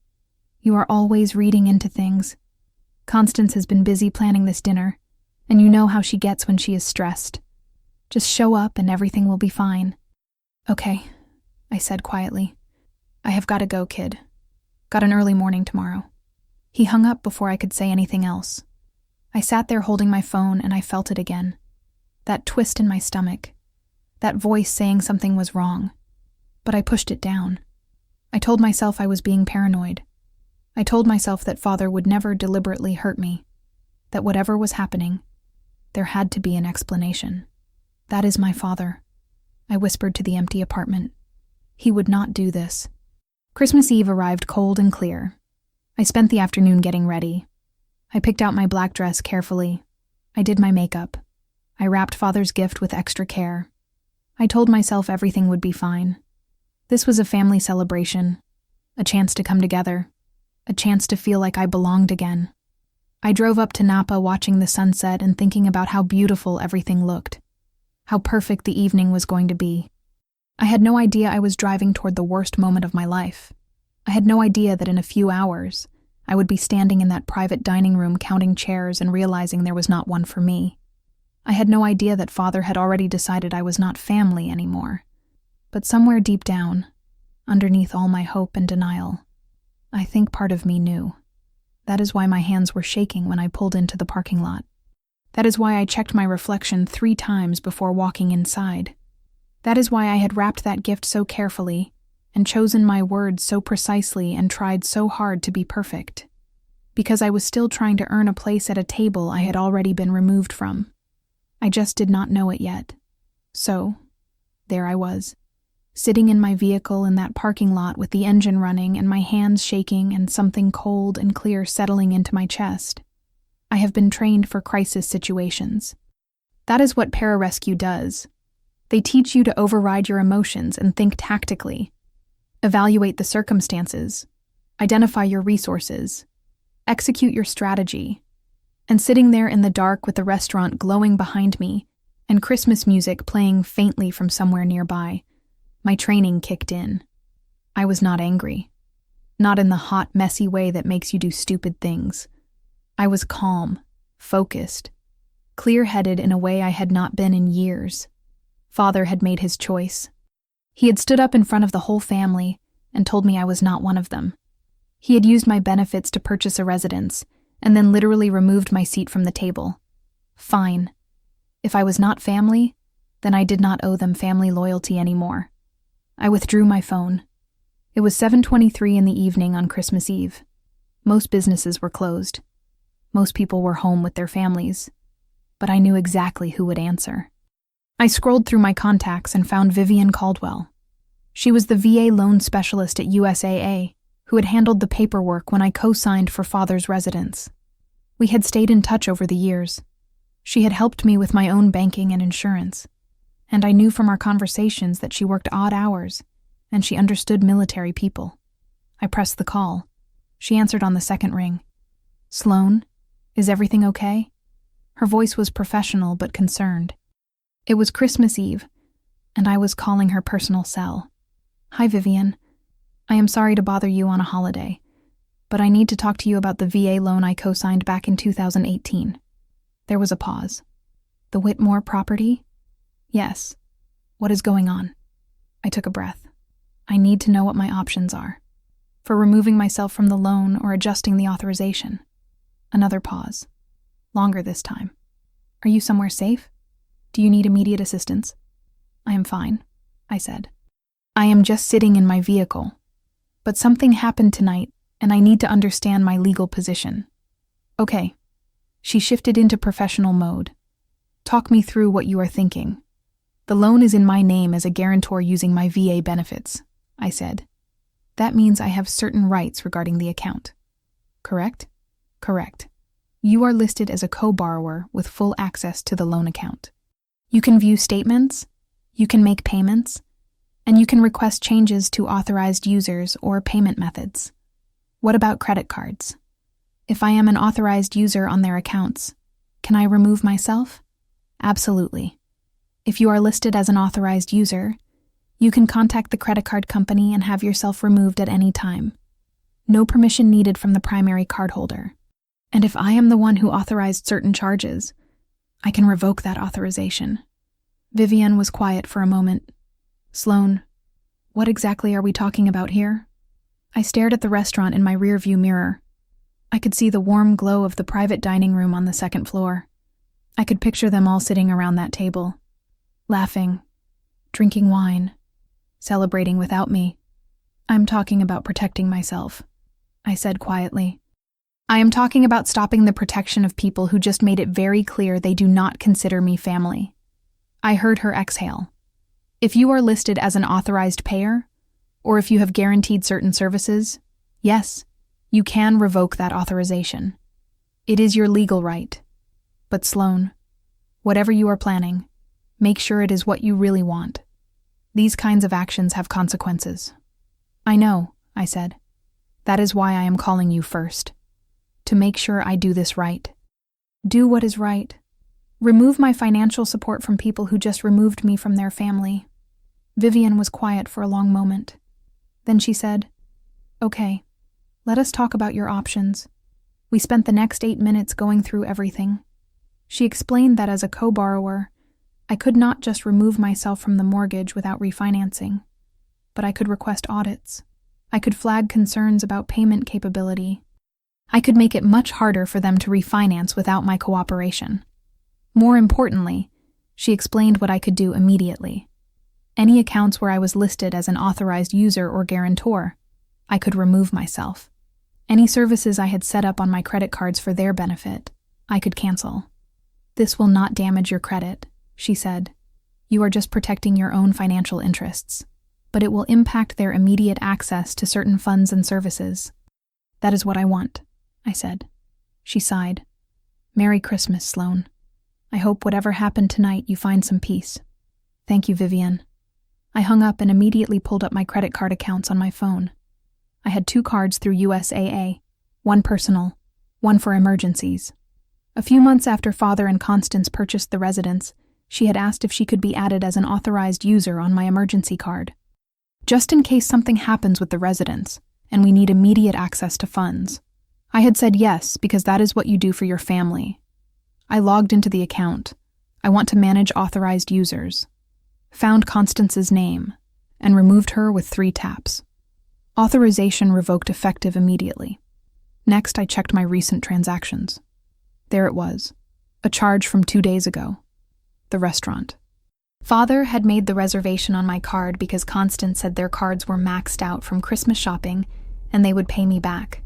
You are always reading into things. Constance has been busy planning this dinner, and you know how she gets when she is stressed. Just show up and everything will be fine. Okay, I said quietly. I have got to go, kid. Got an early morning tomorrow. He hung up before I could say anything else. I sat there holding my phone and I felt it again. That twist in my stomach. That voice saying something was wrong. But I pushed it down. I told myself I was being paranoid. I told myself that Father would never deliberately hurt me. That whatever was happening, there had to be an explanation. That is my father. I whispered to the empty apartment. He would not do this. Christmas Eve arrived cold and clear. I spent the afternoon getting ready. I picked out my black dress carefully. I did my makeup. I wrapped Father's gift with extra care. I told myself everything would be fine. This was a family celebration, a chance to come together, a chance to feel like I belonged again. I drove up to Napa watching the sunset and thinking about how beautiful everything looked, how perfect the evening was going to be. I had no idea I was driving toward the worst moment of my life. I had no idea that in a few hours, I would be standing in that private dining room counting chairs and realizing there was not one for me. I had no idea that Father had already decided I was not family anymore. But somewhere deep down, underneath all my hope and denial, I think part of me knew. That is why my hands were shaking when I pulled into the parking lot. That is why I checked my reflection 3 times before walking inside. That is why I had wrapped that gift so carefully and chosen my words so precisely and tried so hard to be perfect. Because I was still trying to earn a place at a table I had already been removed from. I just did not know it yet. So, there I was, sitting in my vehicle in that parking lot with the engine running and my hands shaking and something cold and clear settling into my chest. I have been trained for crisis situations. That is what pararescue does. They teach you to override your emotions and think tactically, evaluate the circumstances, identify your resources, execute your strategy. And sitting there in the dark with the restaurant glowing behind me and Christmas music playing faintly from somewhere nearby, my training kicked in. I was not angry. Not in the hot, messy way that makes you do stupid things. I was calm, focused, clear-headed in a way I had not been in years. Father had made his choice. He had stood up in front of the whole family and told me I was not one of them. He had used my benefits to purchase a residence and then literally removed my seat from the table. Fine. If I was not family, then I did not owe them family loyalty anymore. I withdrew my phone. It was 7:23 in the evening on Christmas Eve. Most businesses were closed. Most people were home with their families. But I knew exactly who would answer. I scrolled through my contacts and found Vivian Caldwell. She was the VA loan specialist at USAA, who had handled the paperwork when I co-signed for Father's residence. We had stayed in touch over the years. She had helped me with my own banking and insurance, and I knew from our conversations that she worked odd hours, and she understood military people. I pressed the call. She answered on the second ring. "Sloan, is everything okay?" Her voice was professional but concerned. It was Christmas Eve, and I was calling her personal cell. "Hi, Vivian. I am sorry to bother you on a holiday, but I need to talk to you about the VA loan I co-signed back in 2018. There was a pause. "The Whitmore property?" "Yes. What is going on?" I took a breath. I need to know what my options are. For removing myself from the loan or adjusting the authorization. Another pause. Longer this time. "Are you somewhere safe? Do you need immediate assistance?" "I am fine," I said. "I am just sitting in my vehicle. But something happened tonight, and I need to understand my legal position." "Okay." She shifted into professional mode. "Talk me through what you are thinking." "The loan is in my name as a guarantor using my VA benefits," I said. "That means I have certain rights regarding the account." "Correct?" "Correct. You are listed as a co-borrower with full access to the loan account. You can view statements, you can make payments, and you can request changes to authorized users or payment methods. What about credit cards? If I am an authorized user on their accounts, can I remove myself?" "Absolutely. If you are listed as an authorized user, you can contact the credit card company and have yourself removed at any time. No permission needed from the primary cardholder. And if I am the one who authorized certain charges, I can revoke that authorization." Vivian was quiet for a moment. "Sloan, what exactly are we talking about here?" I stared at the restaurant in my rearview mirror. I could see the warm glow of the private dining room on the second floor. I could picture them all sitting around that table, laughing, drinking wine, celebrating without me. "I'm talking about protecting myself," I said quietly. "I am talking about stopping the protection of people who just made it very clear they do not consider me family." I heard her exhale. "If you are listed as an authorized payer, or if you have guaranteed certain services, yes, you can revoke that authorization. It is your legal right. But Sloan, whatever you are planning, make sure it is what you really want. These kinds of actions have consequences." "I know," I said. "That is why I am calling you first. To make sure I do this right. Do what is right. Remove my financial support from people who just removed me from their family." Vivian was quiet for a long moment. Then she said, "Okay, Let us talk about your options. We spent the next 8 minutes going through everything. She explained that as a co-borrower, I could not just remove myself from the mortgage without refinancing, but I could request audits. I could flag concerns about payment capability. I could make it much harder for them to refinance without my cooperation. More importantly, she explained what I could do immediately. Any accounts where I was listed as an authorized user or guarantor, I could remove myself. Any services I had set up on my credit cards for their benefit, I could cancel. This will not damage your credit, she said. You are just protecting your own financial interests, but it will impact their immediate access to certain funds and services. That is what I want, I said. She sighed. Merry Christmas, Sloan. I hope whatever happened tonight you find some peace. Thank you, Vivian. I hung up and immediately pulled up my credit card accounts on my phone. I had 2 cards through USAA, one personal, one for emergencies. A few months after Father and Constance purchased the residence, she had asked if she could be added as an authorized user on my emergency card. Just in case something happens with the residence, and we need immediate access to funds. I had said yes, because that is what you do for your family. I logged into the account. I want to manage authorized users. Found Constance's name, and removed her with 3 taps. Authorization revoked effective immediately. Next, I checked my recent transactions. There it was, a charge from 2 days ago. The restaurant. Father had made the reservation on my card because Constance said their cards were maxed out from Christmas shopping and they would pay me back.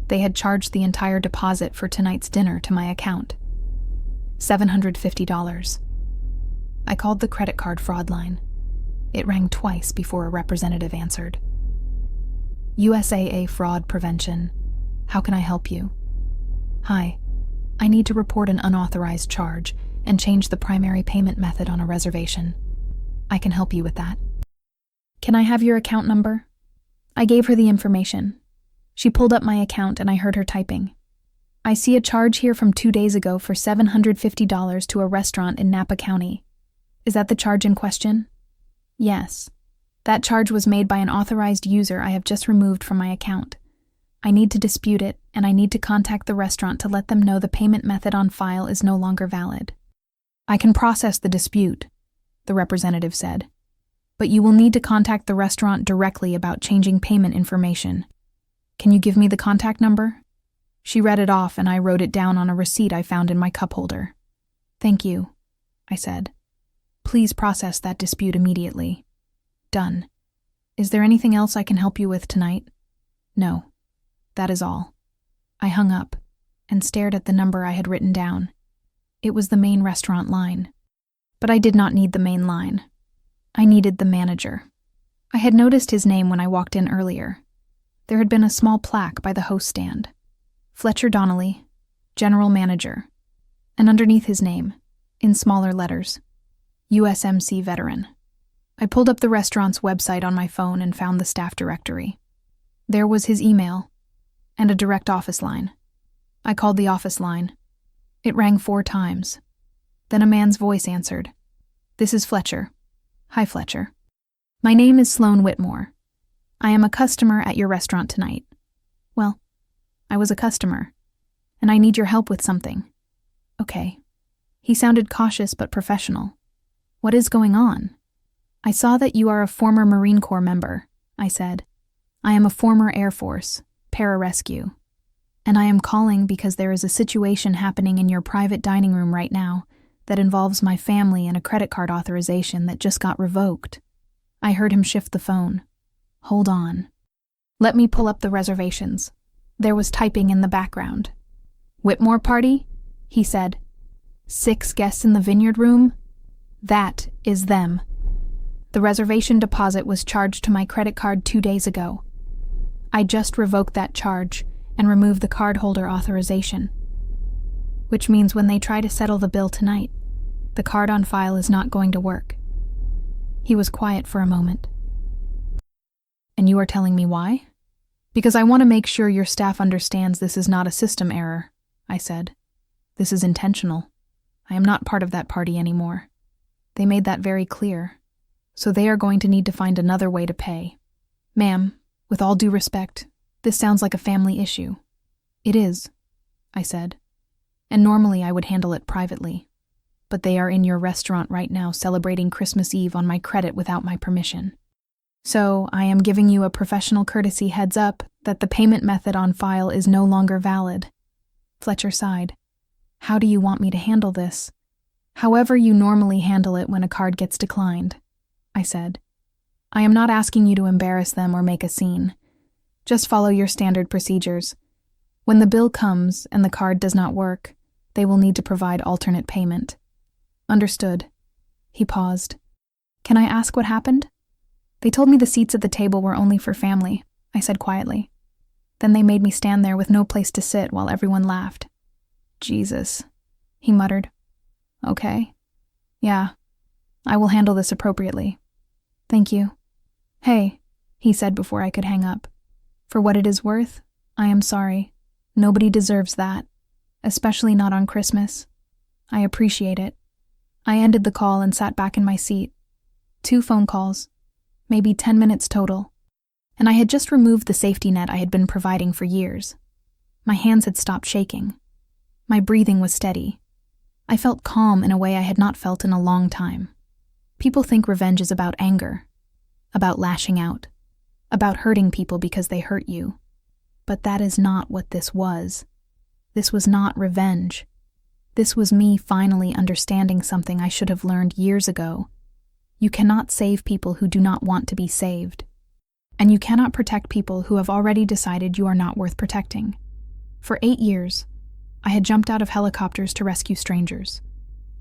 They had charged the entire deposit for tonight's dinner to my account. $750. I called the credit card fraud line. It rang twice before a representative answered. USAA Fraud Prevention. How can I help you? Hi. I need to report an unauthorized charge and change the primary payment method on a reservation. I can help you with that. Can I have your account number? I gave her the information. She pulled up my account and I heard her typing. I see a charge here from 2 days ago for $750 to a restaurant in Napa County. Is that the charge in question? Yes. That charge was made by an authorized user I have just removed from my account. I need to dispute it, and I need to contact the restaurant to let them know the payment method on file is no longer valid. I can process the dispute, the representative said, but you will need to contact the restaurant directly about changing payment information. Can you give me the contact number? She read it off and I wrote it down on a receipt I found in my cup holder. Thank you, I said. Please process that dispute immediately. Done. Is there anything else I can help you with tonight? No. That is all. I hung up and stared at the number I had written down. It was the main restaurant line. But I did not need the main line. I needed the manager. I had noticed his name when I walked in earlier. There had been a small plaque by the host stand. Fletcher Donnelly, General Manager. And underneath his name, in smaller letters, USMC Veteran. I pulled up the restaurant's website on my phone and found the staff directory. There was his email and a direct office line. I called the office line. It rang 4 times. Then a man's voice answered. This is Fletcher. Hi, Fletcher. My name is Sloan Whitmore. I am a customer at your restaurant tonight. Well, I was a customer, and I need your help with something. Okay. He sounded cautious but professional. What is going on? I saw that you are a former Marine Corps member, I said. I am a former Air Force, pararescue. And I am calling because there is a situation happening in your private dining room right now that involves my family and a credit card authorization that just got revoked. I heard him shift the phone. Hold on. Let me pull up the reservations. There was typing in the background. Whitmore party? He said. 6 guests in the vineyard room? That is them. The reservation deposit was charged to my credit card 2 days ago. I just revoked that charge and removed the cardholder authorization. Which means when they try to settle the bill tonight, the card on file is not going to work. He was quiet for a moment. And you are telling me why? Because I want to make sure your staff understands this is not a system error, I said. This is intentional. I am not part of that party anymore. They made that very clear. So they are going to need to find another way to pay. Ma'am, with all due respect, This sounds like a family issue. It is, I said. And normally I would handle it privately. But they are in your restaurant right now celebrating Christmas Eve on my credit without my permission. So I am giving you a professional courtesy heads up that the payment method on file is no longer valid. Fletcher sighed. How do you want me to handle this? However you normally handle it when a card gets declined, I said. I am not asking you to embarrass them or make a scene. Just follow your standard procedures. When the bill comes and the card does not work, they will need to provide alternate payment. Understood. He paused. Can I ask what happened? They told me the seats at the table were only for family, I said quietly. Then they made me stand there with no place to sit while everyone laughed. Jesus, he muttered. Okay. Yeah, I will handle this appropriately. Thank you. Hey, he said before I could hang up. For what it is worth, I am sorry. Nobody deserves that, especially not on Christmas. I appreciate it. I ended the call and sat back in my seat. 2 phone calls, maybe 10 minutes total, and I had just removed the safety net I had been providing for years. My hands had stopped shaking. My breathing was steady. I felt calm in a way I had not felt in a long time. People think revenge is about anger, about lashing out, about hurting people because they hurt you. But that is not what this was. This was not revenge. This was me finally understanding something I should have learned years ago. You cannot save people who do not want to be saved. And you cannot protect people who have already decided you are not worth protecting. For 8 years, I had jumped out of helicopters to rescue strangers.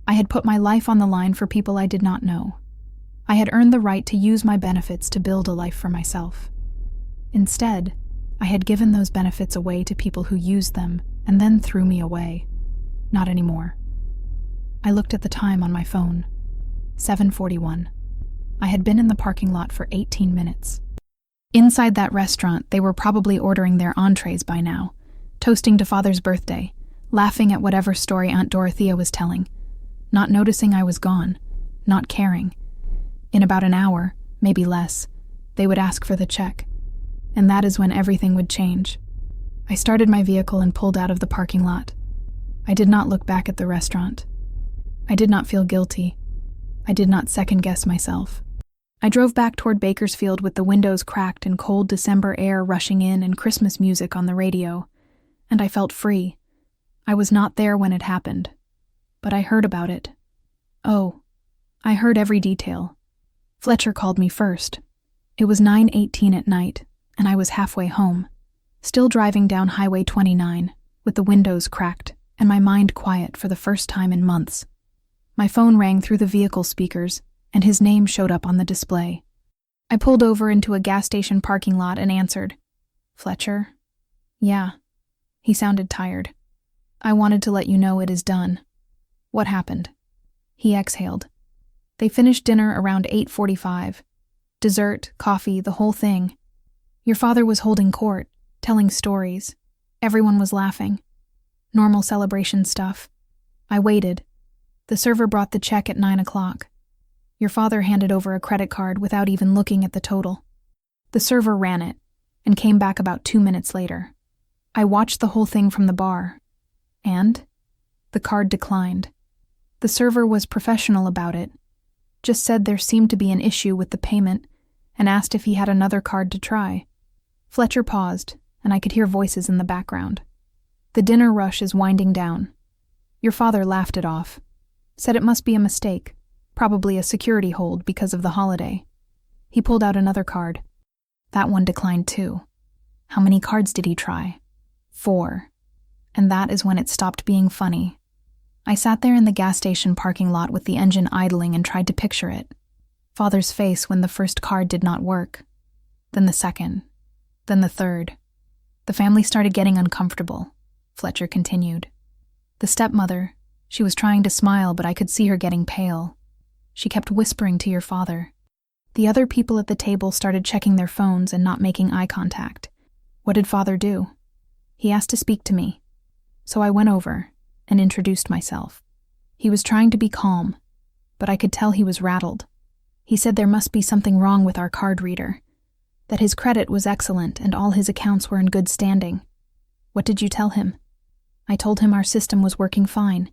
I had put my life on the line for people I did not know. I had earned the right to use my benefits to build a life for myself. Instead, I had given those benefits away to people who used them and then threw me away. Not anymore. I looked at the time on my phone. 7:41. I had been in the parking lot for 18 minutes. Inside that restaurant, they were probably ordering their entrees by now, toasting to Father's birthday, laughing at whatever story Aunt Dorothea was telling, not noticing I was gone, not caring. In about an hour, maybe less, they would ask for the check, and that is when everything would change. I started my vehicle and pulled out of the parking lot. I did not look back at the restaurant. I did not feel guilty. I did not second-guess myself. I drove back toward Bakersfield with the windows cracked and cold December air rushing in and Christmas music on the radio, and I felt free. I was not there when it happened, but I heard about it. Oh, I heard every detail. Fletcher called me first. It was 9:18 at night, and I was halfway home, still driving down Highway 29, with the windows cracked and my mind quiet for the first time in months. My phone rang through the vehicle speakers, and his name showed up on the display. I pulled over into a gas station parking lot and answered. Fletcher? Yeah. He sounded tired. I wanted to let you know it is done. What happened? He exhaled. They finished dinner around 8:45. Dessert, coffee, the whole thing. Your father was holding court, telling stories. Everyone was laughing. Normal celebration stuff. I waited. The server brought the check at 9 o'clock. Your father handed over a credit card without even looking at the total. The server ran it and came back about 2 minutes later. I watched the whole thing from the bar. And the card declined. The server was professional about it, just said there seemed to be an issue with the payment and asked if he had another card to try. Fletcher paused, and I could hear voices in the background. The dinner rush is winding down. Your father laughed it off, said it must be a mistake, probably a security hold because of the holiday. He pulled out another card. That one declined too. How many cards did he try? 4. And that is when it stopped being funny. I sat there in the gas station parking lot with the engine idling and tried to picture it. Father's face when the first card did not work. Then the second. Then the third. The family started getting uncomfortable, Fletcher continued. The stepmother, she was trying to smile, but I could see her getting pale. She kept whispering to your father. The other people at the table started checking their phones and not making eye contact. What did Father do? He asked to speak to me. So I went over and introduced myself. He was trying to be calm, but I could tell he was rattled. He said there must be something wrong with our card reader. that his credit was excellent and all his accounts were in good standing. What did you tell him? I told him our system was working fine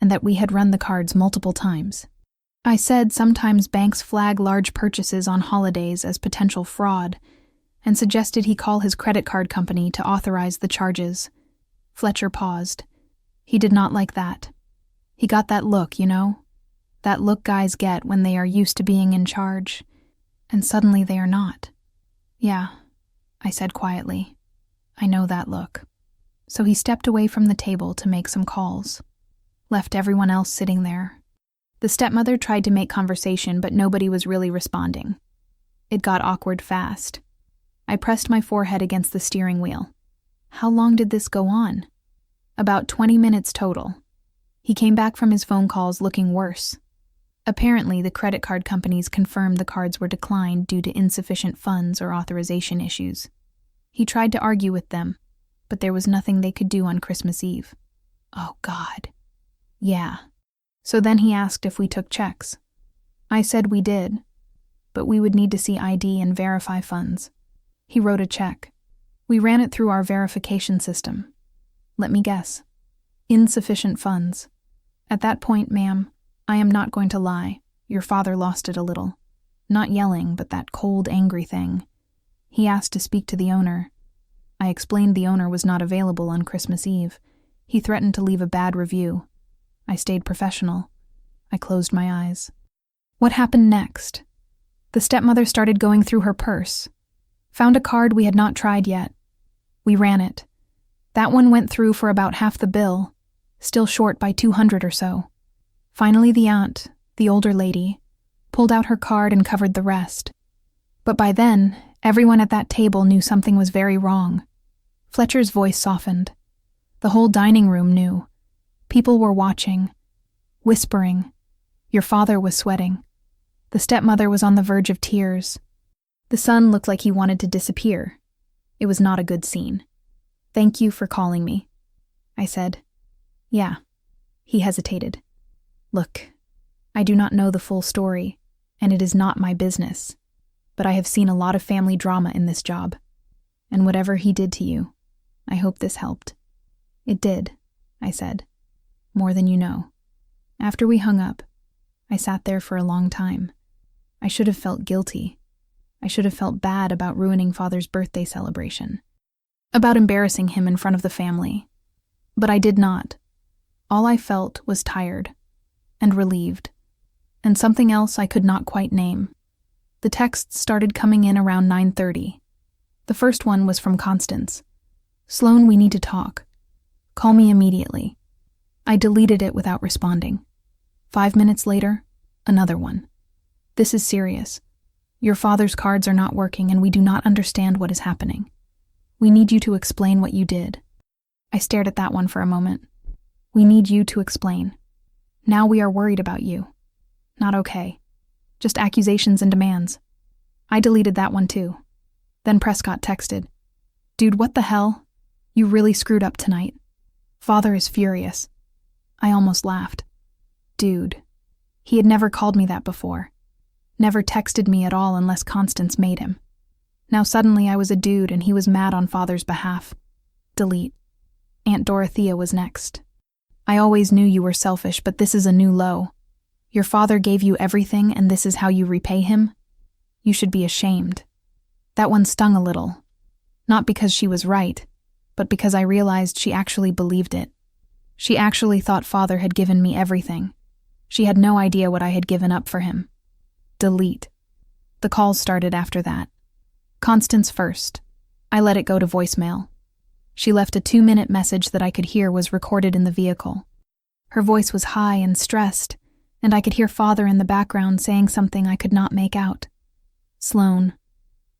and that we had run the cards multiple times. I said sometimes banks flag large purchases on holidays as potential fraud and suggested he call his credit card company to authorize the charges. Fletcher paused. He did not like that. He got that look, you know? That look guys get when they are used to being in charge, and suddenly they are not. Yeah, I said quietly. I know that look. So he stepped away from the table to make some calls. Left everyone else sitting there. The stepmother tried to make conversation, but nobody was really responding. It got awkward fast. I pressed my forehead against the steering wheel. How long did this go on? About 20 minutes total. He came back from his phone calls looking worse. Apparently, the credit card companies confirmed the cards were declined due to insufficient funds or authorization issues. He tried to argue with them, but there was nothing they could do on Christmas Eve. Oh, God. Yeah. So then he asked if we took checks. I said we did, but we would need to see ID and verify funds. He wrote a check. We ran it through our verification system. Let me guess. Insufficient funds. At that point, ma'am, I am not going to lie. Your father lost it a little. Not yelling, but that cold, angry thing. He asked to speak to the owner. I explained the owner was not available on Christmas Eve. He threatened to leave a bad review. I stayed professional. I closed my eyes. What happened next? The stepmother started going through her purse. Found a card we had not tried yet. We ran it. That one went through for about half the bill, still short by 200 or so. Finally, the aunt, the older lady, pulled out her card and covered the rest. But by then, everyone at that table knew something was very wrong. Fletcher's voice softened. The whole dining room knew. People were watching, whispering. Your father was sweating. The stepmother was on the verge of tears. The son looked like he wanted to disappear. It was not a good scene. Thank you for calling me, I said. Yeah. He hesitated. Look, I do not know the full story, and it is not my business, but I have seen a lot of family drama in this job. And whatever he did to you, I hope this helped. It did, I said. More than you know. After we hung up, I sat there for a long time. I should have felt guilty. I should have felt bad about ruining Father's birthday celebration, about embarrassing him in front of the family. But I did not. All I felt was tired and relieved, and something else I could not quite name. The texts started coming in around 9:30. The first one was from Constance. Sloan, we need to talk. Call me immediately. I deleted it without responding. 5 minutes later, another one. This is serious. Your father's cards are not working and we do not understand what is happening. We need you to explain what you did. I stared at that one for a moment. We need you to explain. Now we are worried about you. Not okay. Just accusations and demands. I deleted that one too. Then Prescott texted. Dude, what the hell? You really screwed up tonight. Father is furious. I almost laughed. Dude. He had never called me that before. Never texted me at all unless Constance made him. Now suddenly I was a dude and he was mad on Father's behalf. Delete. Aunt Dorothea was next. I always knew you were selfish, but this is a new low. Your father gave you everything and this is how you repay him? You should be ashamed. That one stung a little. Not because she was right, but because I realized she actually believed it. She actually thought Father had given me everything. She had no idea what I had given up for him. Delete. The calls started after that. Constance first. I let it go to voicemail. She left a 2-minute message that I could hear was recorded in the vehicle. Her voice was high and stressed, and I could hear Father in the background saying something I could not make out. Sloan,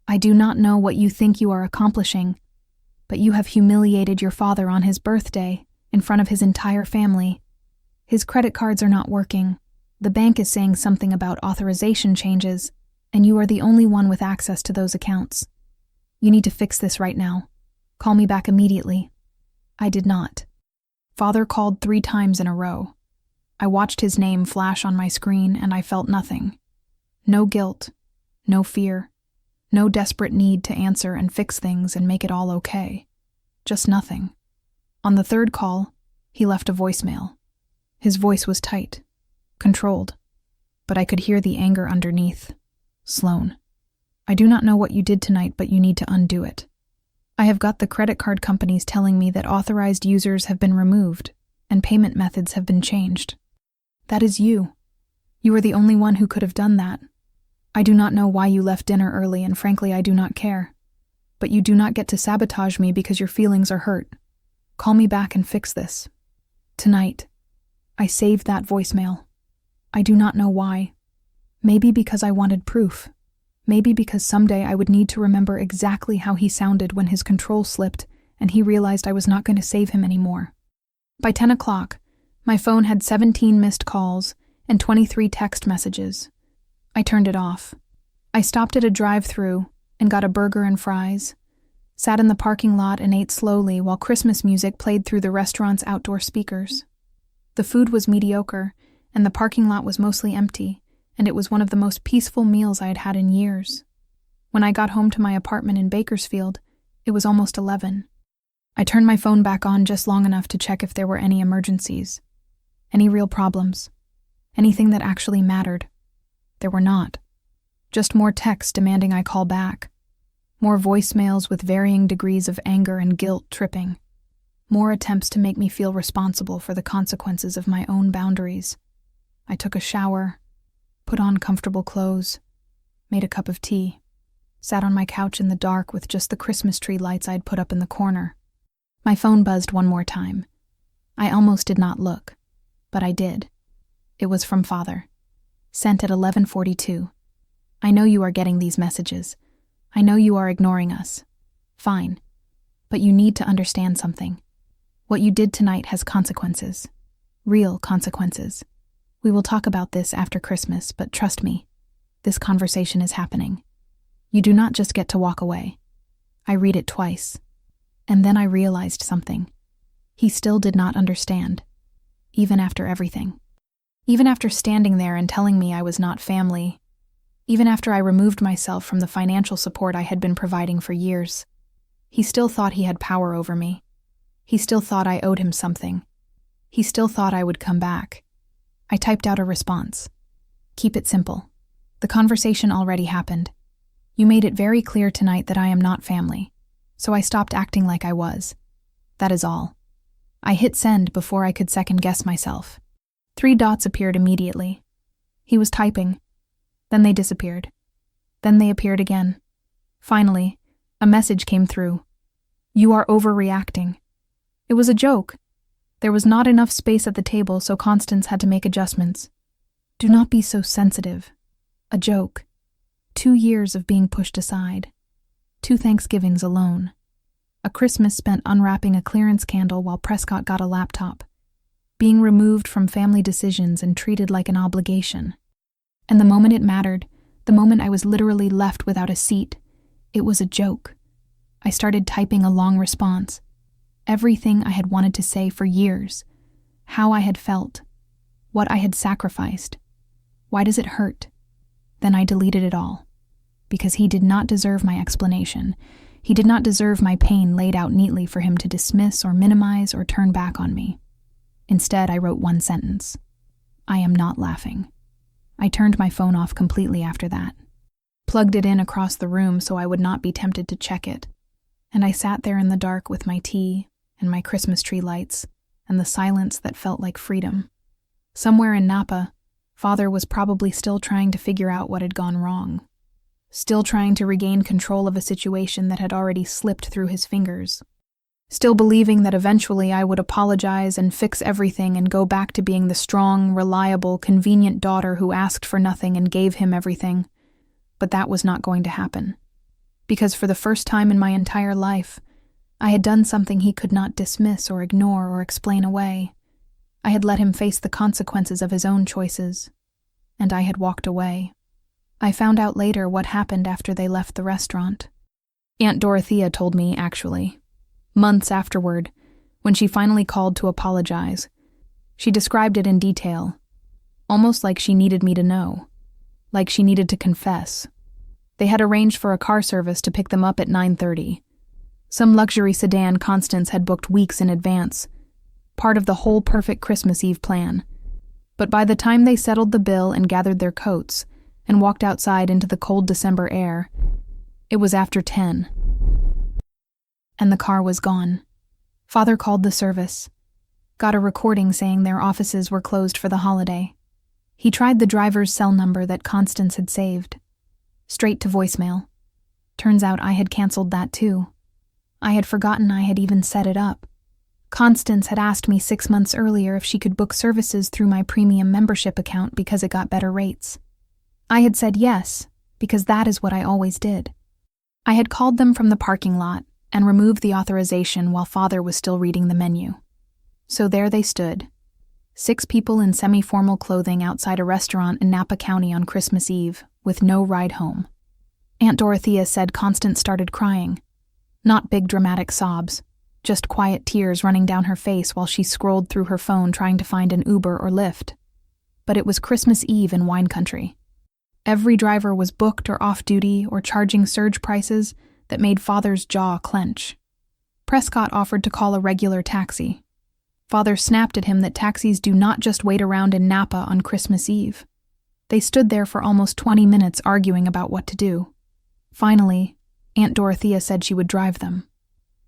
I do not know what you think you are accomplishing, but you have humiliated your father on his birthday in front of his entire family. His credit cards are not working. The bank is saying something about authorization changes, and you are the only one with access to those accounts. You need to fix this right now. Call me back immediately. I did not. Father called 3 times in a row. I watched his name flash on my screen and I felt nothing. No guilt, no fear, No desperate need to answer and fix things and make it all okay. Just nothing. On the third call, he left a voicemail. His voice was tight, controlled, but I could hear the anger underneath. Sloan, I do not know what you did tonight, but you need to undo it. I have got the credit card companies telling me that authorized users have been removed and payment methods have been changed. That is you. You are the only one who could have done that. I do not know why you left dinner early, and frankly, I do not care. But you do not get to sabotage me because your feelings are hurt. Call me back and fix this. Tonight, I saved that voicemail. I do not know why. Maybe because I wanted proof. Maybe because someday I would need to remember exactly how he sounded when his control slipped and he realized I was not going to save him anymore. By 10 o'clock, my phone had 17 missed calls and 23 text messages. I turned it off. I stopped at a drive-thru and got a burger and fries, sat in the parking lot and ate slowly while Christmas music played through the restaurant's outdoor speakers. The food was mediocre, and the parking lot was mostly empty, and it was one of the most peaceful meals I had had in years. When I got home to my apartment in Bakersfield, it was almost 11. I turned my phone back on just long enough to check if there were any emergencies, any real problems, anything that actually mattered. There were not. Just more texts demanding I call back. More voicemails with varying degrees of anger and guilt tripping. More attempts to make me feel responsible for the consequences of my own boundaries. I took a shower, put on comfortable clothes, made a cup of tea, sat on my couch in the dark with just the Christmas tree lights I'd put up in the corner. My phone buzzed one more time. I almost did not look, but I did. It was from Father. Sent at 11:42. I know you are getting these messages. I know you are ignoring us. Fine. But you need to understand something. What you did tonight has consequences. Real consequences. We will talk about this after Christmas, but trust me, this conversation is happening. You do not just get to walk away. I read it twice. And then I realized something. He still did not understand. Even after everything. Even after standing there and telling me I was not family. Even after I removed myself from the financial support I had been providing for years. He still thought he had power over me. He still thought I owed him something. He still thought I would come back. I typed out a response. Keep it simple. The conversation already happened. You made it very clear tonight that I am not family, so I stopped acting like I was. That is all. I hit send before I could second-guess myself. 3 dots appeared immediately. He was typing. Then they disappeared. Then they appeared again. Finally, a message came through. You are overreacting. It was a joke. There was not enough space at the table, so Constance had to make adjustments. Do not be so sensitive. A joke. 2 years of being pushed aside. 2 Thanksgivings alone. A Christmas spent unwrapping a clearance candle while Prescott got a laptop. Being removed from family decisions and treated like an obligation. And the moment it mattered, the moment I was literally left without a seat, it was a joke. I started typing a long response. Everything I had wanted to say for years. How I had felt. What I had sacrificed. Why does it hurt? Then I deleted it all. Because he did not deserve my explanation. He did not deserve my pain laid out neatly for him to dismiss or minimize or turn back on me. Instead, I wrote 1 sentence. I am not laughing. I turned my phone off completely after that. Plugged it in across the room so I would not be tempted to check it. And I sat there in the dark with my tea and my Christmas tree lights and the silence that felt like freedom. Somewhere in Napa, Father was probably still trying to figure out what had gone wrong. Still trying to regain control of a situation that had already slipped through his fingers. Still believing that eventually I would apologize and fix everything and go back to being the strong, reliable, convenient daughter who asked for nothing and gave him everything. But that was not going to happen. Because for the first time in my entire life, I had done something he could not dismiss or ignore or explain away. I had let him face the consequences of his own choices. And I had walked away. I found out later what happened after they left the restaurant. Aunt Dorothea told me, actually. Months afterward, when she finally called to apologize. She described it in detail, almost like she needed me to know, like she needed to confess. They had arranged for a car service to pick them up at 9:30. Some luxury sedan Constance had booked weeks in advance, part of the whole perfect Christmas Eve plan. But by the time they settled the bill and gathered their coats and walked outside into the cold December air, it was after 10. And the car was gone. Father called the service, got a recording saying their offices were closed for the holiday. He tried the driver's cell number that Constance had saved. Straight to voicemail. Turns out I had canceled that too. I had forgotten I had even set it up. Constance had asked me 6 months earlier if she could book services through my premium membership account because it got better rates. I had said yes, because that is what I always did. I had called them from the parking lot and removed the authorization while Father was still reading the menu. So there they stood, 6 people in semi-formal clothing outside a restaurant in Napa County on Christmas Eve, with no ride home. Aunt Dorothea said Constance started crying. Not big dramatic sobs, just quiet tears running down her face while she scrolled through her phone trying to find an Uber or Lyft. But it was Christmas Eve in wine country. Every driver was booked or off-duty or charging surge prices that made Father's jaw clench. Prescott offered to call a regular taxi. Father snapped at him that taxis do not just wait around in Napa on Christmas Eve. They stood there for almost 20 minutes arguing about what to do. Finally, Aunt Dorothea said she would drive them.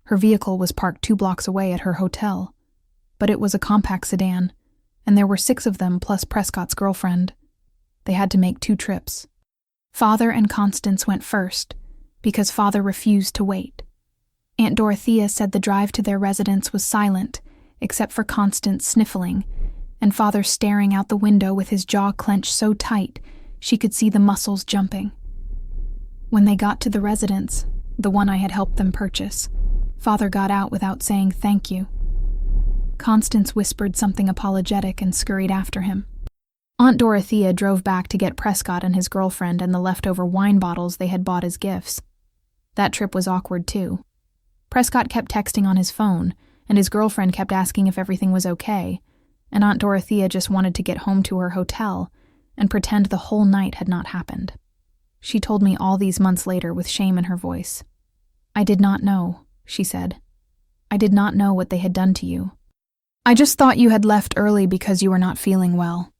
Her vehicle was parked 2 blocks away at her hotel, but it was a compact sedan, and there were 6 of them plus Prescott's girlfriend. They had to make 2 trips. Father and Constance went first, because Father refused to wait. Aunt Dorothea said the drive to their residence was silent, except for Constance sniffling, and Father staring out the window with his jaw clenched so tight she could see the muscles jumping. When they got to the residence, the one I had helped them purchase, Father got out without saying thank you. Constance whispered something apologetic and scurried after him. Aunt Dorothea drove back to get Prescott and his girlfriend and the leftover wine bottles they had bought as gifts. That trip was awkward too. Prescott kept texting on his phone, and his girlfriend kept asking if everything was okay, and Aunt Dorothea just wanted to get home to her hotel and pretend the whole night had not happened. She told me all these months later with shame in her voice. "I did not know," she said. "I did not know what they had done to you. I just thought you had left early because you were not feeling well."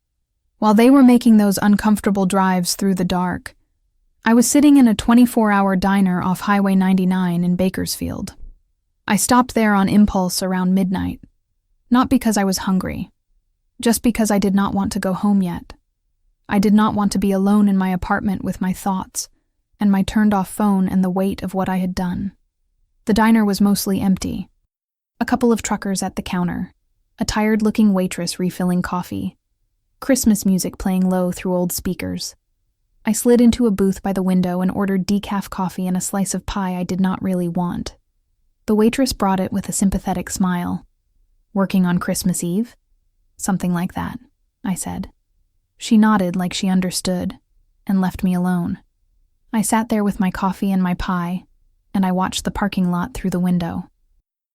While they were making those uncomfortable drives through the dark, I was sitting in a 24-hour diner off Highway 99 in Bakersfield. I stopped there on impulse around midnight, not because I was hungry, just because I did not want to go home yet. I did not want to be alone in my apartment with my thoughts and my turned-off phone and the weight of what I had done. The diner was mostly empty. A couple of truckers at the counter, a tired-looking waitress refilling coffee, Christmas music playing low through old speakers. I slid into a booth by the window and ordered decaf coffee and a slice of pie I did not really want. The waitress brought it with a sympathetic smile. "Working on Christmas Eve?" "Something like that," I said. She nodded like she understood, and left me alone. I sat there with my coffee and my pie, and I watched the parking lot through the window.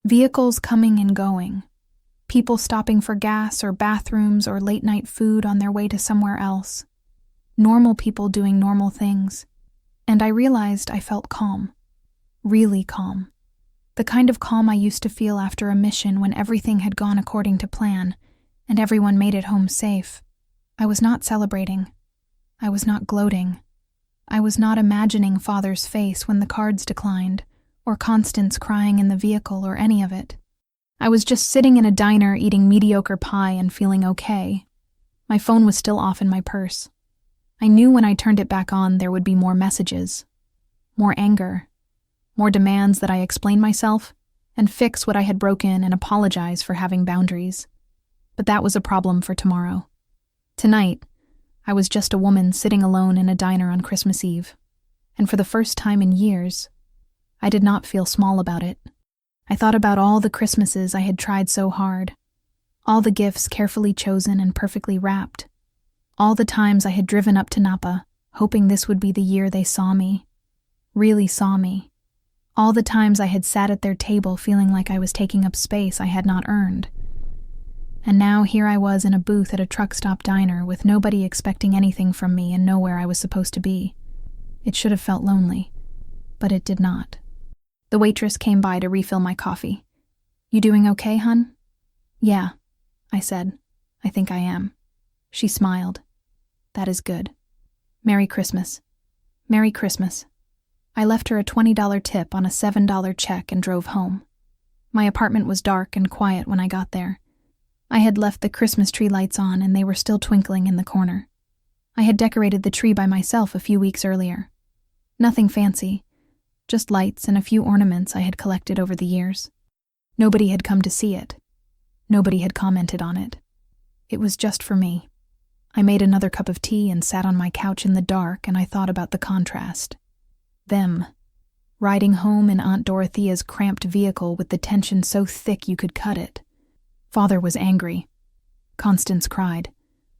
Vehicles coming and going. People stopping for gas or bathrooms or late-night food on their way to somewhere else. Normal people doing normal things. And I realized I felt calm. Really calm. The kind of calm I used to feel after a mission when everything had gone according to plan, and everyone made it home safe. I was not celebrating. I was not gloating. I was not imagining Father's face when the cards declined, or Constance crying in the vehicle or any of it. I was just sitting in a diner eating mediocre pie and feeling okay. My phone was still off in my purse. I knew when I turned it back on there would be more messages, more anger, more demands that I explain myself and fix what I had broken and apologize for having boundaries. But that was a problem for tomorrow. Tonight, I was just a woman sitting alone in a diner on Christmas Eve, and for the first time in years, I did not feel small about it. I thought about all the Christmases I had tried so hard, all the gifts carefully chosen and perfectly wrapped, all the times I had driven up to Napa, hoping this would be the year they saw me, really saw me, all the times I had sat at their table feeling like I was taking up space I had not earned. And now here I was in a booth at a truck stop diner with nobody expecting anything from me and nowhere I was supposed to be. It should have felt lonely, but it did not. The waitress came by to refill my coffee. "You doing okay, hun?" "Yeah," I said. "I think I am." She smiled. "That is good. Merry Christmas." "Merry Christmas." I left her a $20 tip on a $7 check and drove home. My apartment was dark and quiet when I got there. I had left the Christmas tree lights on and they were still twinkling in the corner. I had decorated the tree by myself a few weeks earlier. Nothing fancy, just lights and a few ornaments I had collected over the years. Nobody had come to see it. Nobody had commented on it. It was just for me. I made another cup of tea and sat on my couch in the dark, and I thought about the contrast. Them, riding home in Aunt Dorothea's cramped vehicle with the tension so thick you could cut it. Father was angry. Constance cried.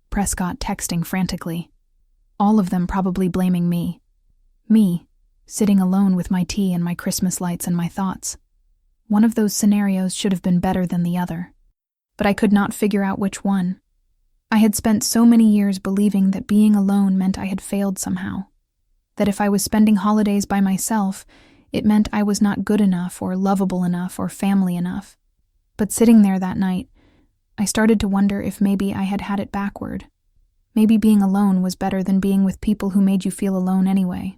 Prescott texting frantically. All of them probably blaming me. Me, sitting alone with my tea and my Christmas lights and my thoughts. One of those scenarios should have been better than the other. But I could not figure out which one. I had spent so many years believing that being alone meant I had failed somehow. That if I was spending holidays by myself, it meant I was not good enough or lovable enough or family enough. But sitting there that night, I started to wonder if maybe I had had it backward. Maybe being alone was better than being with people who made you feel alone anyway.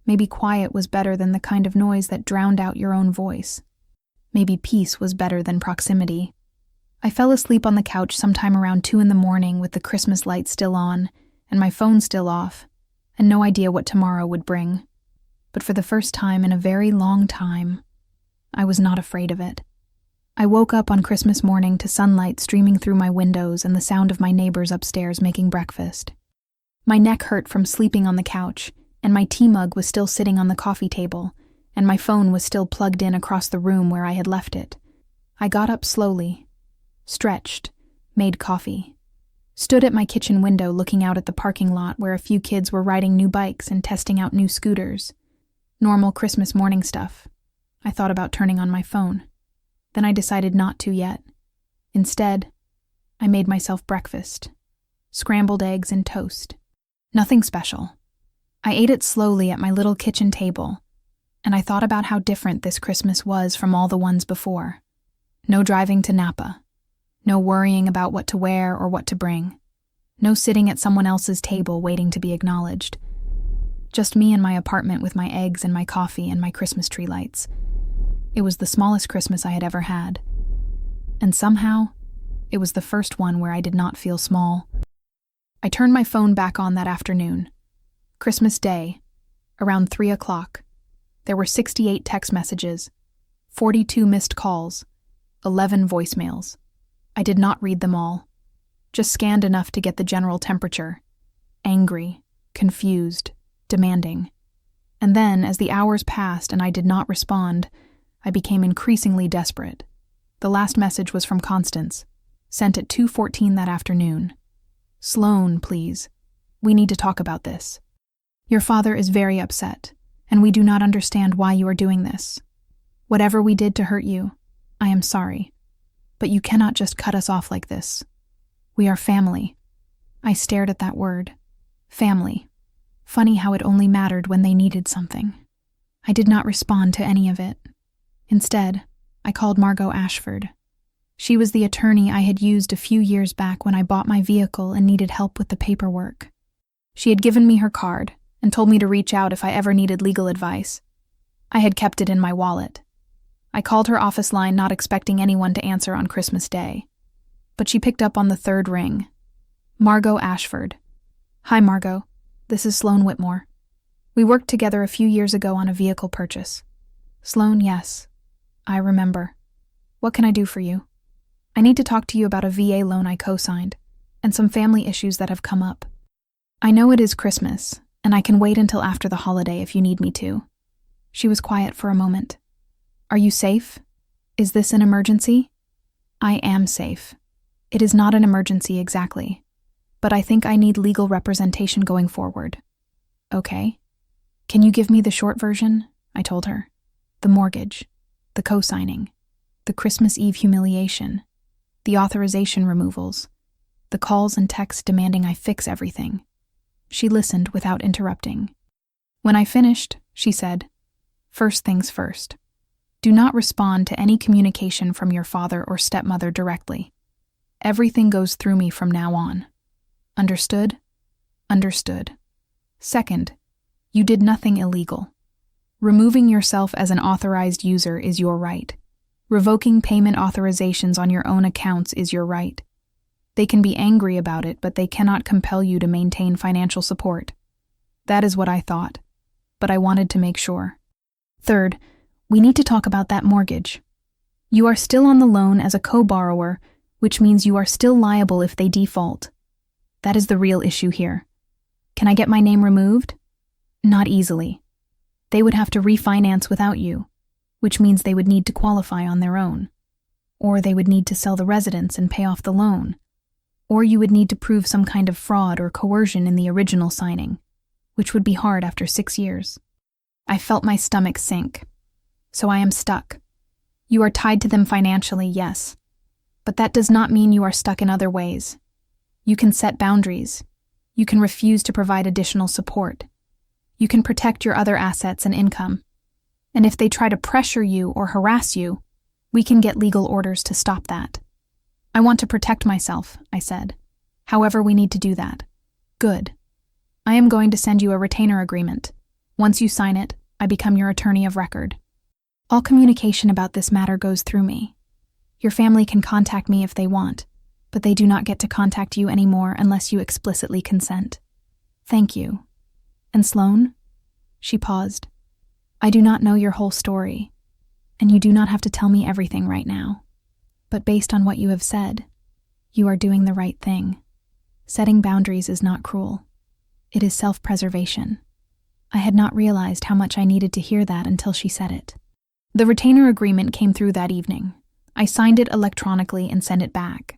Maybe quiet was better than the kind of noise that drowned out your own voice. Maybe peace was better than proximity. I fell asleep on the couch sometime around 2 a.m. with the Christmas lights still on and my phone still off, and no idea what tomorrow would bring. But for the first time in a very long time, I was not afraid of it. I woke up on Christmas morning to sunlight streaming through my windows and the sound of my neighbors upstairs making breakfast. My neck hurt from sleeping on the couch, and my tea mug was still sitting on the coffee table, and my phone was still plugged in across the room where I had left it. I got up slowly, stretched, made coffee, stood at my kitchen window looking out at the parking lot where a few kids were riding new bikes and testing out new scooters. Normal Christmas morning stuff. I thought about turning on my phone. Then I decided not to yet. Instead, I made myself breakfast. Scrambled eggs and toast. Nothing special. I ate it slowly at my little kitchen table, and I thought about how different this Christmas was from all the ones before. No driving to Napa. No worrying about what to wear or what to bring. No sitting at someone else's table waiting to be acknowledged. Just me in my apartment with my eggs and my coffee and my Christmas tree lights. It was the smallest Christmas I had ever had. And somehow, it was the first one where I did not feel small. I turned my phone back on that afternoon. Christmas Day, around 3 o'clock. There were 68 text messages, 42 missed calls, 11 voicemails. I did not read them all. Just scanned enough to get the general temperature. Angry, confused, demanding. And then, as the hours passed and I did not respond, I became increasingly desperate. The last message was from Constance, sent at 2:14 that afternoon. "Sloan, please. We need to talk about this. Your father is very upset, and we do not understand why you are doing this. Whatever we did to hurt you, I am sorry. But you cannot just cut us off like this. We are family." I stared at that word. Family. Funny how it only mattered when they needed something. I did not respond to any of it. Instead, I called Margot Ashford. She was the attorney I had used a few years back when I bought my vehicle and needed help with the paperwork. She had given me her card and told me to reach out if I ever needed legal advice. I had kept it in my wallet. I called her office line not expecting anyone to answer on Christmas Day. But she picked up on the third ring. Margot Ashford. "Hi, Margot. This is Sloan Whitmore. We worked together a few years ago on a vehicle purchase." "Sloan, yes. I remember. What can I do for you?" "I need to talk to you about a VA loan I co-signed, and some family issues that have come up. I know it is Christmas, and I can wait until after the holiday if you need me to." She was quiet for a moment. "Are you safe? Is this an emergency?" "I am safe. It is not an emergency exactly, but I think I need legal representation going forward." "Okay. Can you give me the short version?" I told her. "The mortgage, the co-signing, the Christmas Eve humiliation, the authorization removals, the calls and texts demanding I fix everything." She listened without interrupting. When I finished, she said, "First things first. Do not respond to any communication from your father or stepmother directly. Everything goes through me from now on. Understood? Understood. Second, you did nothing illegal. Removing yourself as an authorized user is your right. Revoking payment authorizations on your own accounts is your right. They can be angry about it, but they cannot compel you to maintain financial support. That is what I thought, but I wanted to make sure. Third, we need to talk about that mortgage. You are still on the loan as a co-borrower, which means you are still liable if they default. That is the real issue here. Can I get my name removed? Not easily. They would have to refinance without you, which means they would need to qualify on their own. Or they would need to sell the residence and pay off the loan. Or you would need to prove some kind of fraud or coercion in the original signing, which would be hard after 6 years. I felt my stomach sink. So I am stuck. You are tied to them financially, yes. But that does not mean you are stuck in other ways. You can set boundaries. You can refuse to provide additional support. You can protect your other assets and income. And if they try to pressure you or harass you, we can get legal orders to stop that. I want to protect myself, I said. However, we need to do that. Good. I am going to send you a retainer agreement. Once you sign it, I become your attorney of record. All communication about this matter goes through me. Your family can contact me if they want, but they do not get to contact you anymore unless you explicitly consent. Thank you. And Sloan? She paused. I do not know your whole story, and you do not have to tell me everything right now. But based on what you have said, you are doing the right thing. Setting boundaries is not cruel. It is self-preservation. I had not realized how much I needed to hear that until she said it. The retainer agreement came through that evening. I signed it electronically and sent it back.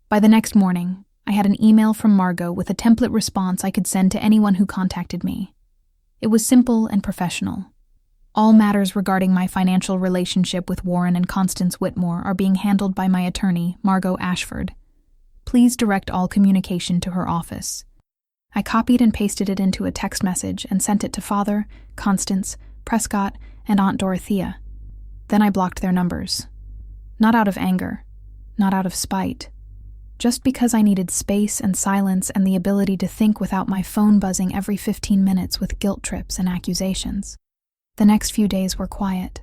By the next morning, I had an email from Margot with a template response I could send to anyone who contacted me. It was simple and professional. All matters regarding my financial relationship with Warren and Constance Whitmore are being handled by my attorney, Margot Ashford. Please direct all communication to her office. I copied and pasted it into a text message and sent it to Father, Constance, Prescott, and Aunt Dorothea. Then I blocked their numbers. Not out of anger, not out of spite. Just because I needed space and silence and the ability to think without my phone buzzing every 15 minutes with guilt trips and accusations. The next few days were quiet.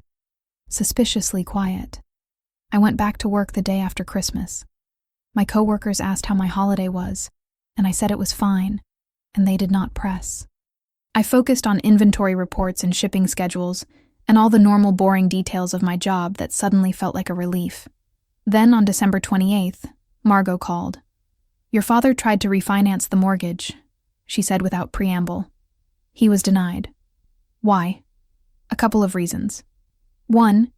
Suspiciously quiet. I went back to work the day after Christmas. My coworkers asked how my holiday was, and I said it was fine, and they did not press. I focused on inventory reports and shipping schedules, and all the normal boring details of my job that suddenly felt like a relief. Then on December 28th, Margot called. "Your father tried to refinance the mortgage," she said without preamble. "He was denied." "Why?" "A couple of reasons. One,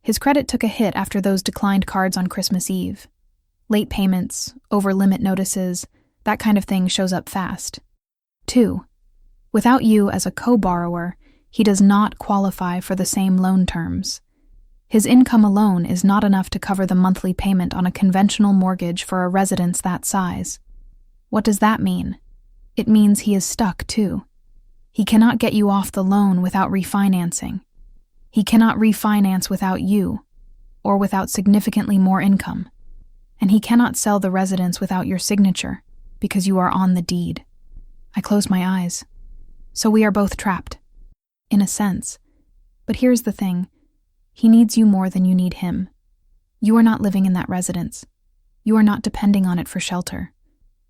his credit took a hit after those declined cards on Christmas Eve. Late payments, over-limit notices, that kind of thing shows up fast. Two, without you as a co-borrower, he does not qualify for the same loan terms. His income alone is not enough to cover the monthly payment on a conventional mortgage for a residence that size. What does that mean? It means he is stuck, too. He cannot get you off the loan without refinancing. He cannot refinance without you, or without significantly more income. And he cannot sell the residence without your signature, because you are on the deed." I closed my eyes. So we are both trapped. In a sense. But here's the thing. He needs you more than you need him. You are not living in that residence. You are not depending on it for shelter.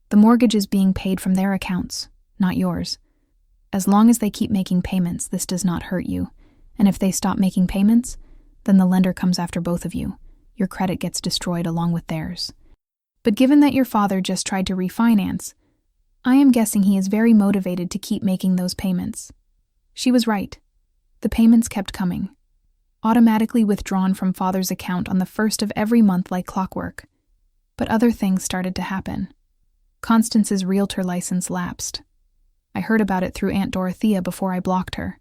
The mortgage is being paid from their accounts, not yours. As long as they keep making payments, this does not hurt you. And if they stop making payments, then the lender comes after both of you. Your credit gets destroyed along with theirs. But given that your father just tried to refinance, I am guessing he is very motivated to keep making those payments. She was right. The payments kept coming. Automatically withdrawn from father's account on the first of every month like clockwork. But other things started to happen. Constance's realtor license lapsed. I heard about it through Aunt Dorothea before I blocked her.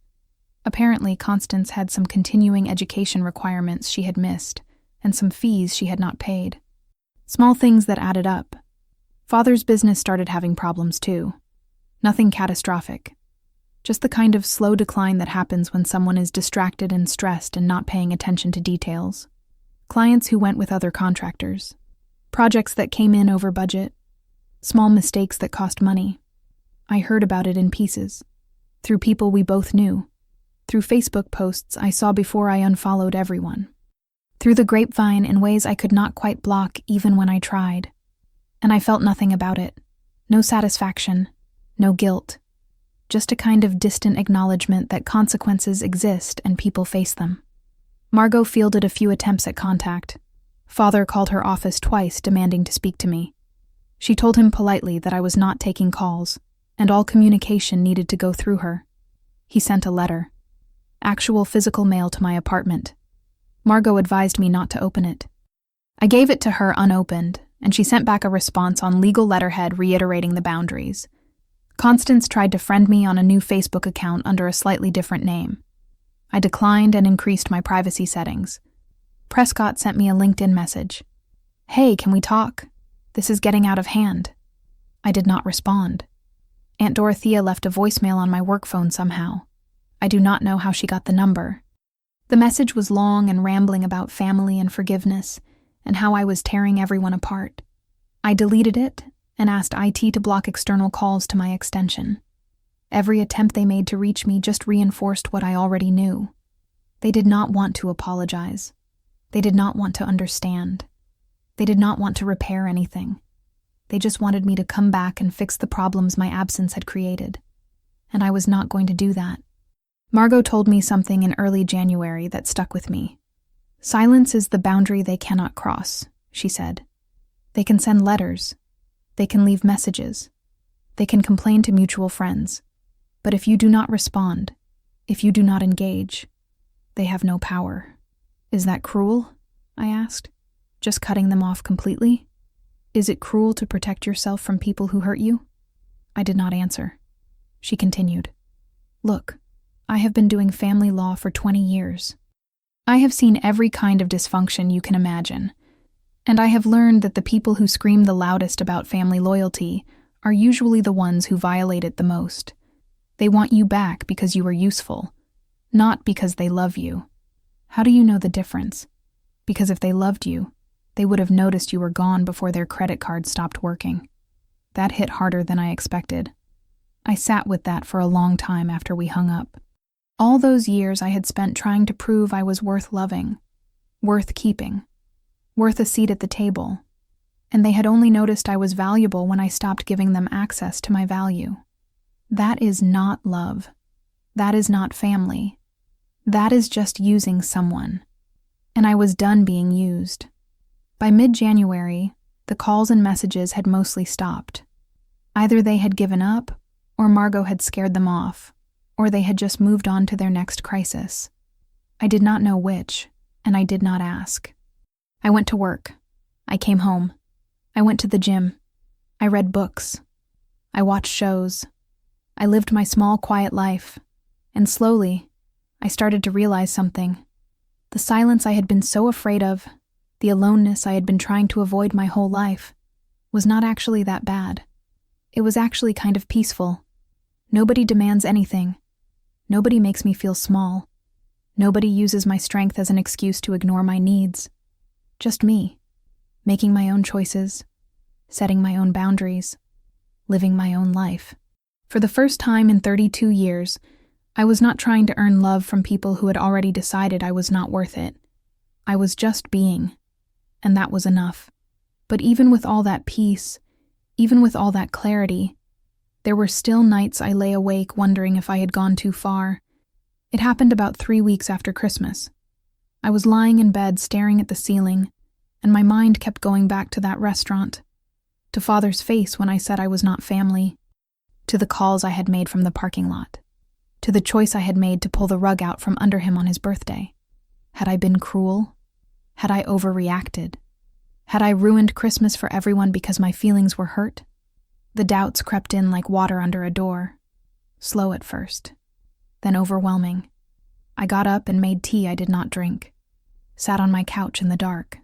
Apparently, Constance had some continuing education requirements she had missed, and some fees she had not paid. Small things that added up. Father's business started having problems too. Nothing catastrophic. Just the kind of slow decline that happens when someone is distracted and stressed and not paying attention to details. Clients who went with other contractors. Projects that came in over budget. Small mistakes that cost money. I heard about it in pieces. Through people we both knew. Through Facebook posts I saw before I unfollowed everyone. Through the grapevine in ways I could not quite block even when I tried. And I felt nothing about it. No satisfaction. No guilt. Just a kind of distant acknowledgement that consequences exist and people face them. Margot fielded a few attempts at contact. Father called her office twice demanding to speak to me. She told him politely that I was not taking calls, and all communication needed to go through her. He sent a letter. Actual physical mail to my apartment. Margot advised me not to open it. I gave it to her unopened, and she sent back a response on legal letterhead reiterating the boundaries. Constance tried to friend me on a new Facebook account under a slightly different name. I declined and increased my privacy settings. Prescott sent me a LinkedIn message. "Hey, can we talk? This is getting out of hand." I did not respond. Aunt Dorothea left a voicemail on my work phone somehow. I do not know how she got the number. The message was long and rambling about family and forgiveness, and how I was tearing everyone apart. I deleted it and asked IT to block external calls to my extension. Every attempt they made to reach me just reinforced what I already knew. They did not want to apologize. They did not want to understand. They did not want to repair anything. They just wanted me to come back and fix the problems my absence had created. And I was not going to do that. Margot told me something in early January that stuck with me. "Silence is the boundary they cannot cross," she said. "They can send letters. They can leave messages. They can complain to mutual friends. But if you do not respond, if you do not engage, they have no power." "Is that cruel?" I asked. "Just cutting them off completely? Is it cruel to protect yourself from people who hurt you?" I did not answer. She continued. "Look, I have been doing family law for 20 years. I have seen every kind of dysfunction you can imagine. And I have learned that the people who scream the loudest about family loyalty are usually the ones who violate it the most. They want you back because you are useful, not because they love you. How do you know the difference? Because if they loved you, they would have noticed you were gone before their credit card stopped working." That hit harder than I expected. I sat with that for a long time after we hung up. All those years I had spent trying to prove I was worth loving, worth keeping, worth a seat at the table, and they had only noticed I was valuable when I stopped giving them access to my value. That is not love. That is not family. That is just using someone. And I was done being used. By mid-January, the calls and messages had mostly stopped. Either they had given up, or Margot had scared them off, or they had just moved on to their next crisis. I did not know which, and I did not ask. I went to work. I came home. I went to the gym. I read books. I watched shows. I lived my small, quiet life. And slowly, I started to realize something. The silence I had been so afraid of, the aloneness I had been trying to avoid my whole life, was not actually that bad. It was actually kind of peaceful. Nobody demands anything. Nobody makes me feel small. Nobody uses my strength as an excuse to ignore my needs. Just me, making my own choices, setting my own boundaries, living my own life. For the first time in 32 years, I was not trying to earn love from people who had already decided I was not worth it. I was just being, and that was enough. But even with all that peace, even with all that clarity, there were still nights I lay awake wondering if I had gone too far. It happened about 3 weeks after Christmas. I was lying in bed staring at the ceiling, and my mind kept going back to that restaurant, to Father's face when I said I was not family, to the calls I had made from the parking lot, to the choice I had made to pull the rug out from under him on his birthday. Had I been cruel? Had I overreacted? Had I ruined Christmas for everyone because my feelings were hurt? The doubts crept in like water under a door, slow at first, then overwhelming. I got up and made tea I did not drink, sat on my couch in the dark.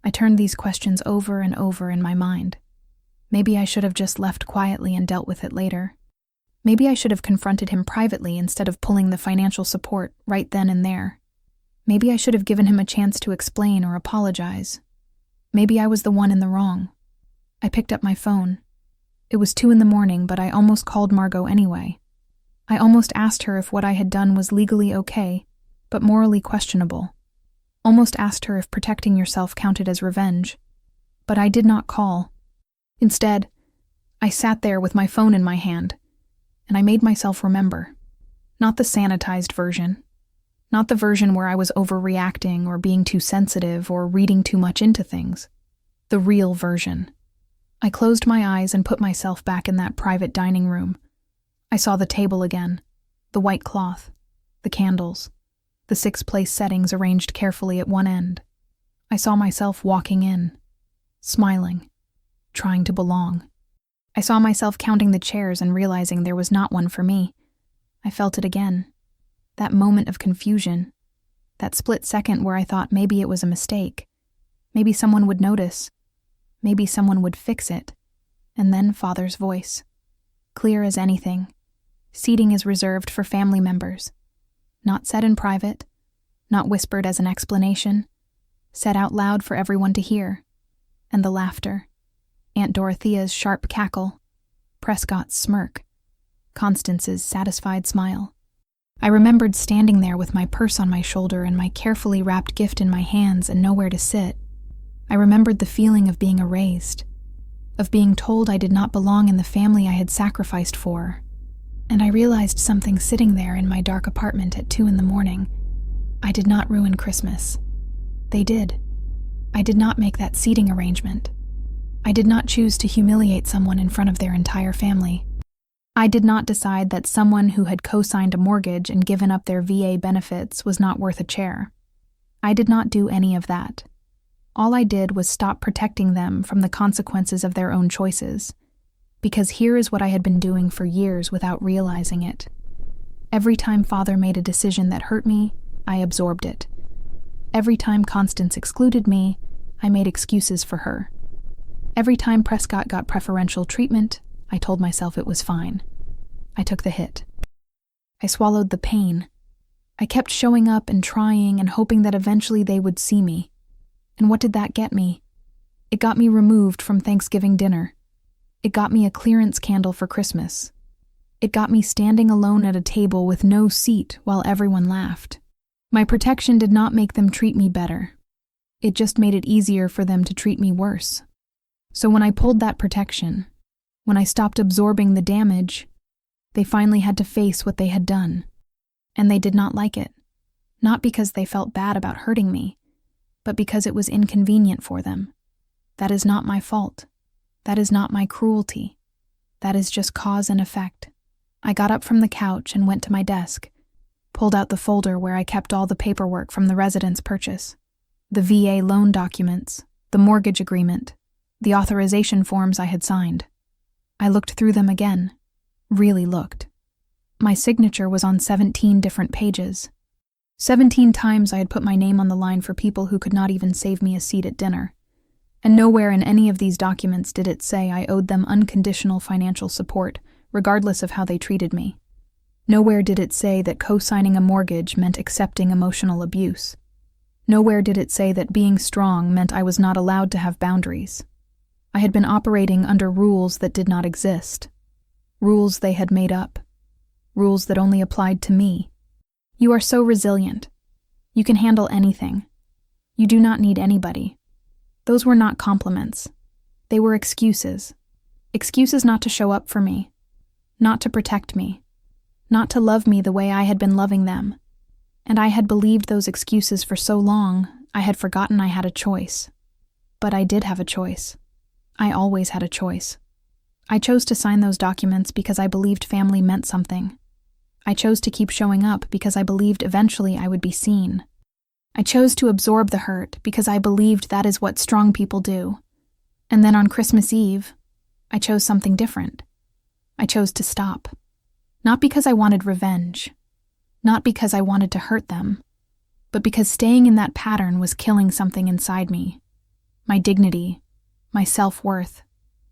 I turned these questions over and over in my mind. Maybe I should have just left quietly and dealt with it later. Maybe I should have confronted him privately instead of pulling the financial support right then and there. Maybe I should have given him a chance to explain or apologize. Maybe I was the one in the wrong. I picked up my phone. It was 2 a.m, but I almost called Margot anyway. I almost asked her if what I had done was legally okay, but morally questionable. Almost asked her if protecting yourself counted as revenge. But I did not call. Instead, I sat there with my phone in my hand, and I made myself remember. Not the sanitized version. Not the version where I was overreacting or being too sensitive or reading too much into things. The real version. I closed my eyes and put myself back in that private dining room. I saw the table again, the white cloth, the candles, the 6-place settings arranged carefully at one end. I saw myself walking in, smiling, trying to belong. I saw myself counting the chairs and realizing there was not one for me. I felt it again. That moment of confusion. That split second where I thought maybe it was a mistake. Maybe someone would notice. Maybe someone would fix it. And then Father's voice. Clear as anything. Seating is reserved for family members. Not said in private. Not whispered as an explanation. Said out loud for everyone to hear. And the laughter. Aunt Dorothea's sharp cackle. Prescott's smirk. Constance's satisfied smile. I remembered standing there with my purse on my shoulder and my carefully wrapped gift in my hands and nowhere to sit. I remembered the feeling of being erased. Of being told I did not belong in the family I had sacrificed for. And I realized something sitting there in my dark apartment at 2 a.m. I did not ruin Christmas. They did. I did not make that seating arrangement. I did not choose to humiliate someone in front of their entire family. I did not decide that someone who had co-signed a mortgage and given up their VA benefits was not worth a chair. I did not do any of that. All I did was stop protecting them from the consequences of their own choices. Because here is what I had been doing for years without realizing it. Every time Father made a decision that hurt me, I absorbed it. Every time Constance excluded me, I made excuses for her. Every time Prescott got preferential treatment, I told myself it was fine. I took the hit. I swallowed the pain. I kept showing up and trying and hoping that eventually they would see me. And what did that get me? It got me removed from Thanksgiving dinner. It got me a clearance candle for Christmas. It got me standing alone at a table with no seat while everyone laughed. My protection did not make them treat me better. It just made it easier for them to treat me worse. So when I pulled that protection, when I stopped absorbing the damage, they finally had to face what they had done. And they did not like it. Not because they felt bad about hurting me, but because it was inconvenient for them. That is not my fault. That is not my cruelty. That is just cause and effect. I got up from the couch and went to my desk, pulled out the folder where I kept all the paperwork from the residence purchase, the VA loan documents, the mortgage agreement, the authorization forms I had signed. I looked through them again, really looked. My signature was on 17 different pages. 17 times I had put my name on the line for people who could not even save me a seat at dinner. And nowhere in any of these documents did it say I owed them unconditional financial support, regardless of how they treated me. Nowhere did it say that co-signing a mortgage meant accepting emotional abuse. Nowhere did it say that being strong meant I was not allowed to have boundaries. I had been operating under rules that did not exist. Rules they had made up. Rules that only applied to me. You are so resilient. You can handle anything. You do not need anybody. Those were not compliments. They were excuses. Excuses not to show up for me. Not to protect me. Not to love me the way I had been loving them. And I had believed those excuses for so long, I had forgotten I had a choice. But I did have a choice. I always had a choice. I chose to sign those documents because I believed family meant something. I chose to keep showing up because I believed eventually I would be seen. I chose to absorb the hurt because I believed that is what strong people do. And then on Christmas Eve, I chose something different. I chose to stop. Not because I wanted revenge. Not because I wanted to hurt them. But because staying in that pattern was killing something inside me. My dignity, my self-worth,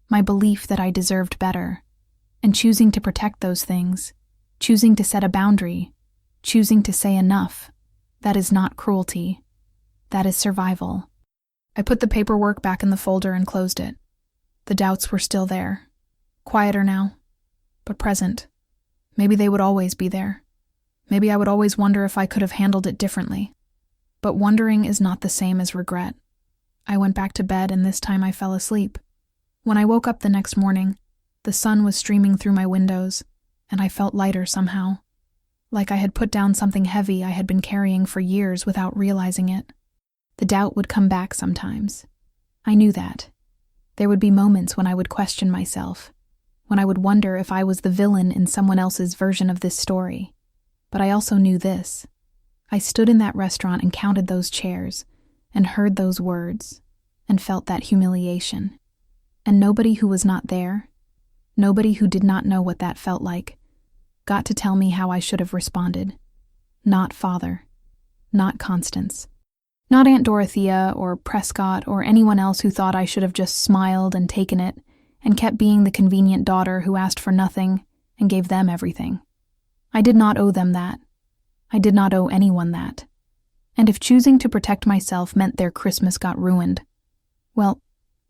my belief that I deserved better. And choosing to protect those things, choosing to set a boundary, choosing to say enough, that is not cruelty. That is survival. I put the paperwork back in the folder and closed it. The doubts were still there. Quieter now, but present. Maybe they would always be there. Maybe I would always wonder if I could have handled it differently. But wondering is not the same as regret. I went back to bed, and this time I fell asleep. When I woke up the next morning, the sun was streaming through my windows, and I felt lighter somehow, like I had put down something heavy I had been carrying for years without realizing it. The doubt would come back sometimes. I knew that. There would be moments when I would question myself, when I would wonder if I was the villain in someone else's version of this story. But I also knew this. I stood in that restaurant and counted those chairs, and heard those words, and felt that humiliation. And nobody who was not there, nobody who did not know what that felt like, got to tell me how I should have responded. Not Father. Not Constance. Not Aunt Dorothea or Prescott or anyone else who thought I should have just smiled and taken it and kept being the convenient daughter who asked for nothing and gave them everything. I did not owe them that. I did not owe anyone that. And if choosing to protect myself meant their Christmas got ruined, well,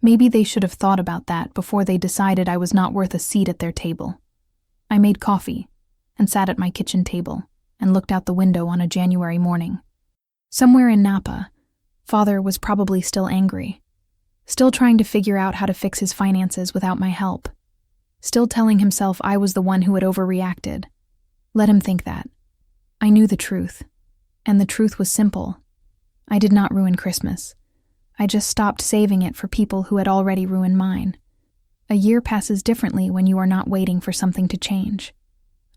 maybe they should have thought about that before they decided I was not worth a seat at their table. I made coffee and sat at my kitchen table and looked out the window on a January morning. Somewhere in Napa, Father was probably still angry, still trying to figure out how to fix his finances without my help, still telling himself I was the one who had overreacted. Let him think that. I knew the truth, and the truth was simple. I did not ruin Christmas. I just stopped saving it for people who had already ruined mine. A year passes differently when you are not waiting for something to change.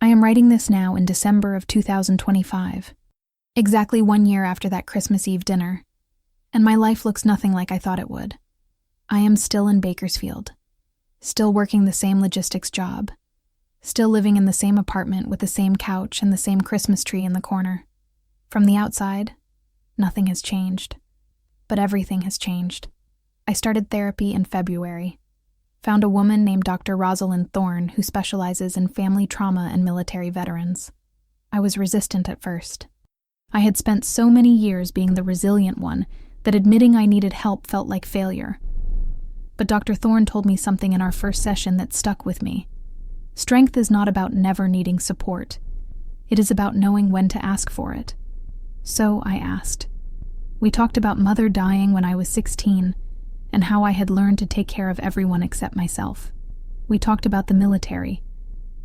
I am writing this now in December of 2025, exactly 1 year after that Christmas Eve dinner, and my life looks nothing like I thought it would. I am still in Bakersfield, still working the same logistics job, still living in the same apartment with the same couch and the same Christmas tree in the corner. From the outside, nothing has changed, but everything has changed. I started therapy in February, found a woman named Dr. Rosalind Thorne who specializes in family trauma and military veterans. I was resistant at first. I had spent so many years being the resilient one that admitting I needed help felt like failure. But Dr. Thorne told me something in our first session that stuck with me. Strength is not about never needing support. It is about knowing when to ask for it. So I asked. We talked about Mother dying when I was 16 and how I had learned to take care of everyone except myself. We talked about the military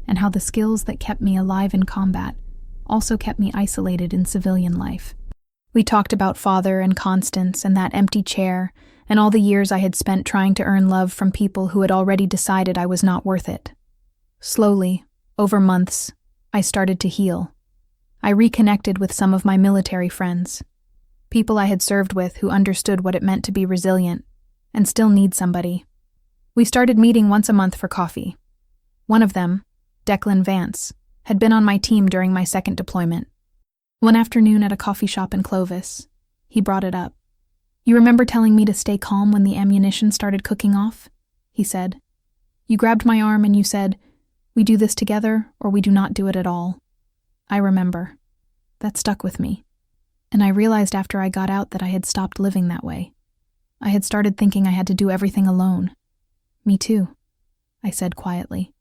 and how the skills that kept me alive in combat also kept me isolated in civilian life. We talked about Father and Constance and that empty chair and all the years I had spent trying to earn love from people who had already decided I was not worth it. Slowly, over months, I started to heal. I reconnected with some of my military friends, people I had served with who understood what it meant to be resilient and still need somebody. We started meeting once a month for coffee. One of them, Declan Vance, had been on my team during my second deployment. One afternoon at a coffee shop in Clovis, he brought it up. "You remember telling me to stay calm when the ammunition started cooking off?" he said. "You grabbed my arm and you said, 'We do this together or we do not do it at all.' I remember. That stuck with me. And I realized after I got out that I had stopped living that way. I had started thinking I had to do everything alone. Me too," I said quietly.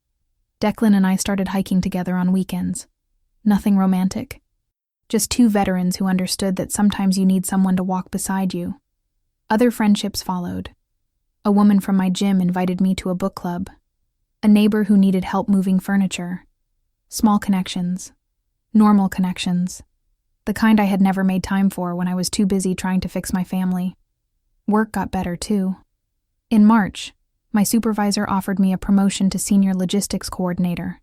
Declan and I started hiking together on weekends. Nothing romantic. Just two veterans who understood that sometimes you need someone to walk beside you. Other friendships followed. A woman from my gym invited me to a book club. A neighbor who needed help moving furniture. Small connections. Normal connections. The kind I had never made time for when I was too busy trying to fix my family. Work got better too. In March, my supervisor offered me a promotion to senior logistics coordinator.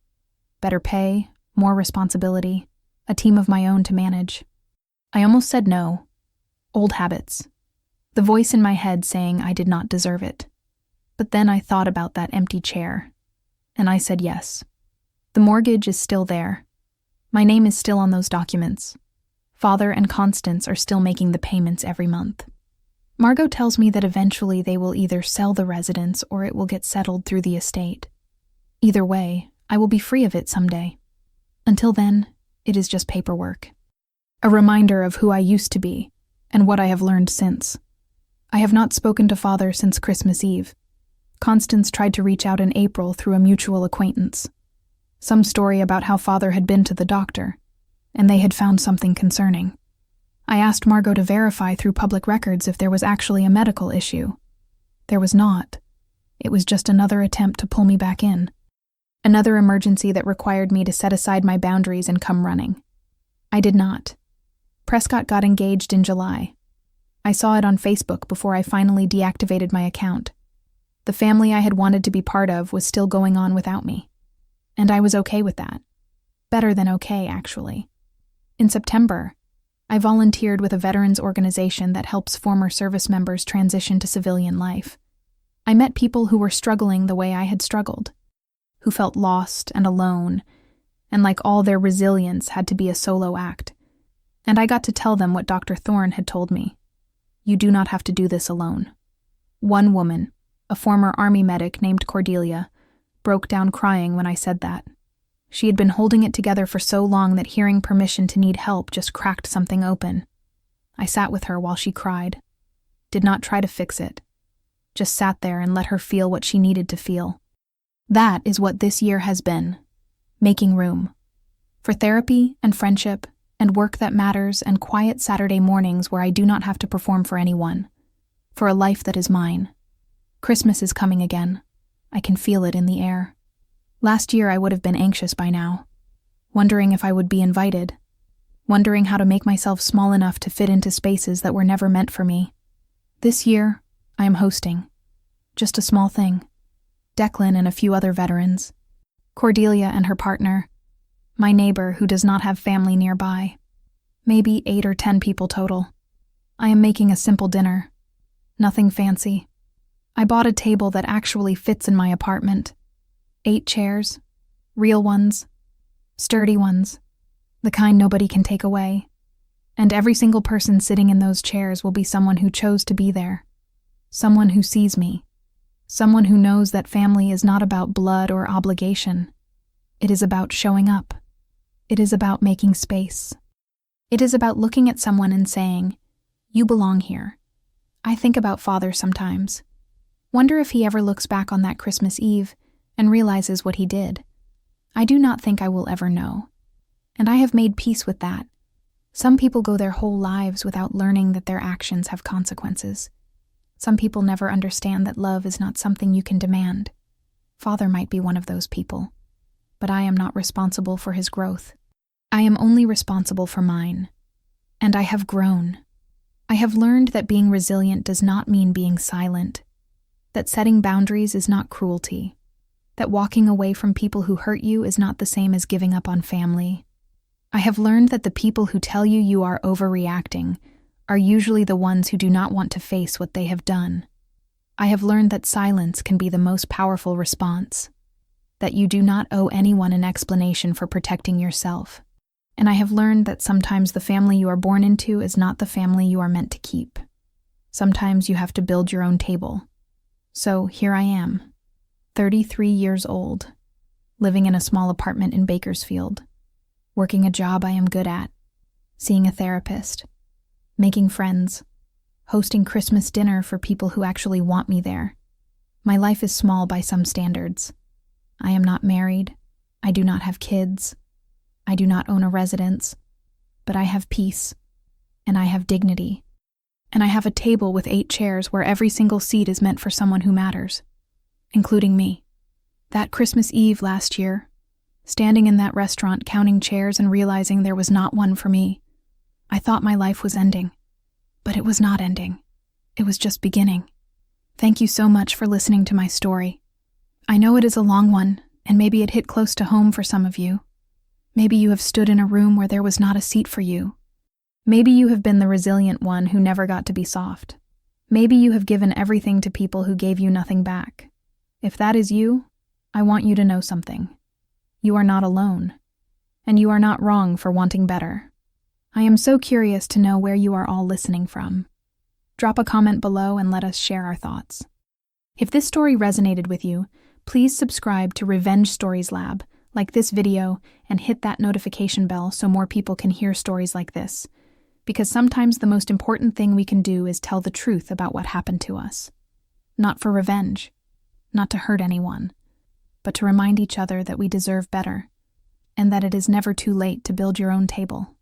Better pay, more responsibility, a team of my own to manage. I almost said no. Old habits. The voice in my head saying I did not deserve it. But then I thought about that empty chair, and I said yes. The mortgage is still there. My name is still on those documents. Father and Constance are still making the payments every month. Margot tells me that eventually they will either sell the residence or it will get settled through the estate. Either way, I will be free of it someday. Until then, it is just paperwork. A reminder of who I used to be and what I have learned since. I have not spoken to Father since Christmas Eve. Constance tried to reach out in April through a mutual acquaintance. Some story about how Father had been to the doctor, and they had found something concerning. I asked Margot to verify through public records if there was actually a medical issue. There was not. It was just another attempt to pull me back in. Another emergency that required me to set aside my boundaries and come running. I did not. Prescott got engaged in July. I saw it on Facebook before I finally deactivated my account. The family I had wanted to be part of was still going on without me. And I was okay with that. Better than okay, actually. In September, I volunteered with a veterans organization that helps former service members transition to civilian life. I met people who were struggling the way I had struggled, who felt lost and alone, and like all their resilience had to be a solo act. And I got to tell them what Dr. Thorne had told me. You do not have to do this alone. One woman, a former Army medic named Cordelia, broke down crying when I said that. She had been holding it together for so long that hearing permission to need help just cracked something open. I sat with her while she cried. Did not try to fix it. Just sat there and let her feel what she needed to feel. That is what this year has been. Making room. For therapy and friendship and work that matters and quiet Saturday mornings where I do not have to perform for anyone. For a life that is mine. Christmas is coming again. I can feel it in the air. Last year I would have been anxious by now, wondering if I would be invited, wondering how to make myself small enough to fit into spaces that were never meant for me. This year, I am hosting. Just a small thing. Declan and a few other veterans. Cordelia and her partner. My neighbor who does not have family nearby. Maybe 8 or 10 people total. I am making a simple dinner. Nothing fancy. I bought a table that actually fits in my apartment. 8 chairs. Real ones. Sturdy ones. The kind nobody can take away. And every single person sitting in those chairs will be someone who chose to be there. Someone who sees me. Someone who knows that family is not about blood or obligation. It is about showing up. It is about making space. It is about looking at someone and saying, "You belong here." I think about Father sometimes. Wonder if he ever looks back on that Christmas Eve and realizes what he did. I do not think I will ever know. And I have made peace with that. Some people go their whole lives without learning that their actions have consequences. Some people never understand that love is not something you can demand. Father might be one of those people. But I am not responsible for his growth. I am only responsible for mine. And I have grown. I have learned that being resilient does not mean being silent. That setting boundaries is not cruelty. That walking away from people who hurt you is not the same as giving up on family. I have learned that the people who tell you you are overreacting are usually the ones who do not want to face what they have done. I have learned that silence can be the most powerful response. That you do not owe anyone an explanation for protecting yourself. And I have learned that sometimes the family you are born into is not the family you are meant to keep. Sometimes you have to build your own table. So here I am, 33 years old, living in a small apartment in Bakersfield, working a job I am good at, seeing a therapist, making friends, hosting Christmas dinner for people who actually want me there. My life is small by some standards. I am not married. I do not have kids. I do not own a residence. But I have peace. And I have dignity. And I have a table with 8 chairs where every single seat is meant for someone who matters, including me. That Christmas Eve last year, standing in that restaurant counting chairs and realizing there was not one for me, I thought my life was ending. But it was not ending. It was just beginning. Thank you so much for listening to my story. I know it is a long one, and maybe it hit close to home for some of you. Maybe you have stood in a room where there was not a seat for you. Maybe you have been the resilient one who never got to be soft. Maybe you have given everything to people who gave you nothing back. If that is you, I want you to know something. You are not alone, and you are not wrong for wanting better. I am so curious to know where you are all listening from. Drop a comment below and let us share our thoughts. If this story resonated with you, please subscribe to Revenge Stories Lab like this video, and hit that notification bell so more people can hear stories like this. Because sometimes the most important thing we can do is tell the truth about what happened to us. Not for revenge, not to hurt anyone, but to remind each other that we deserve better, and that it is never too late to build your own table.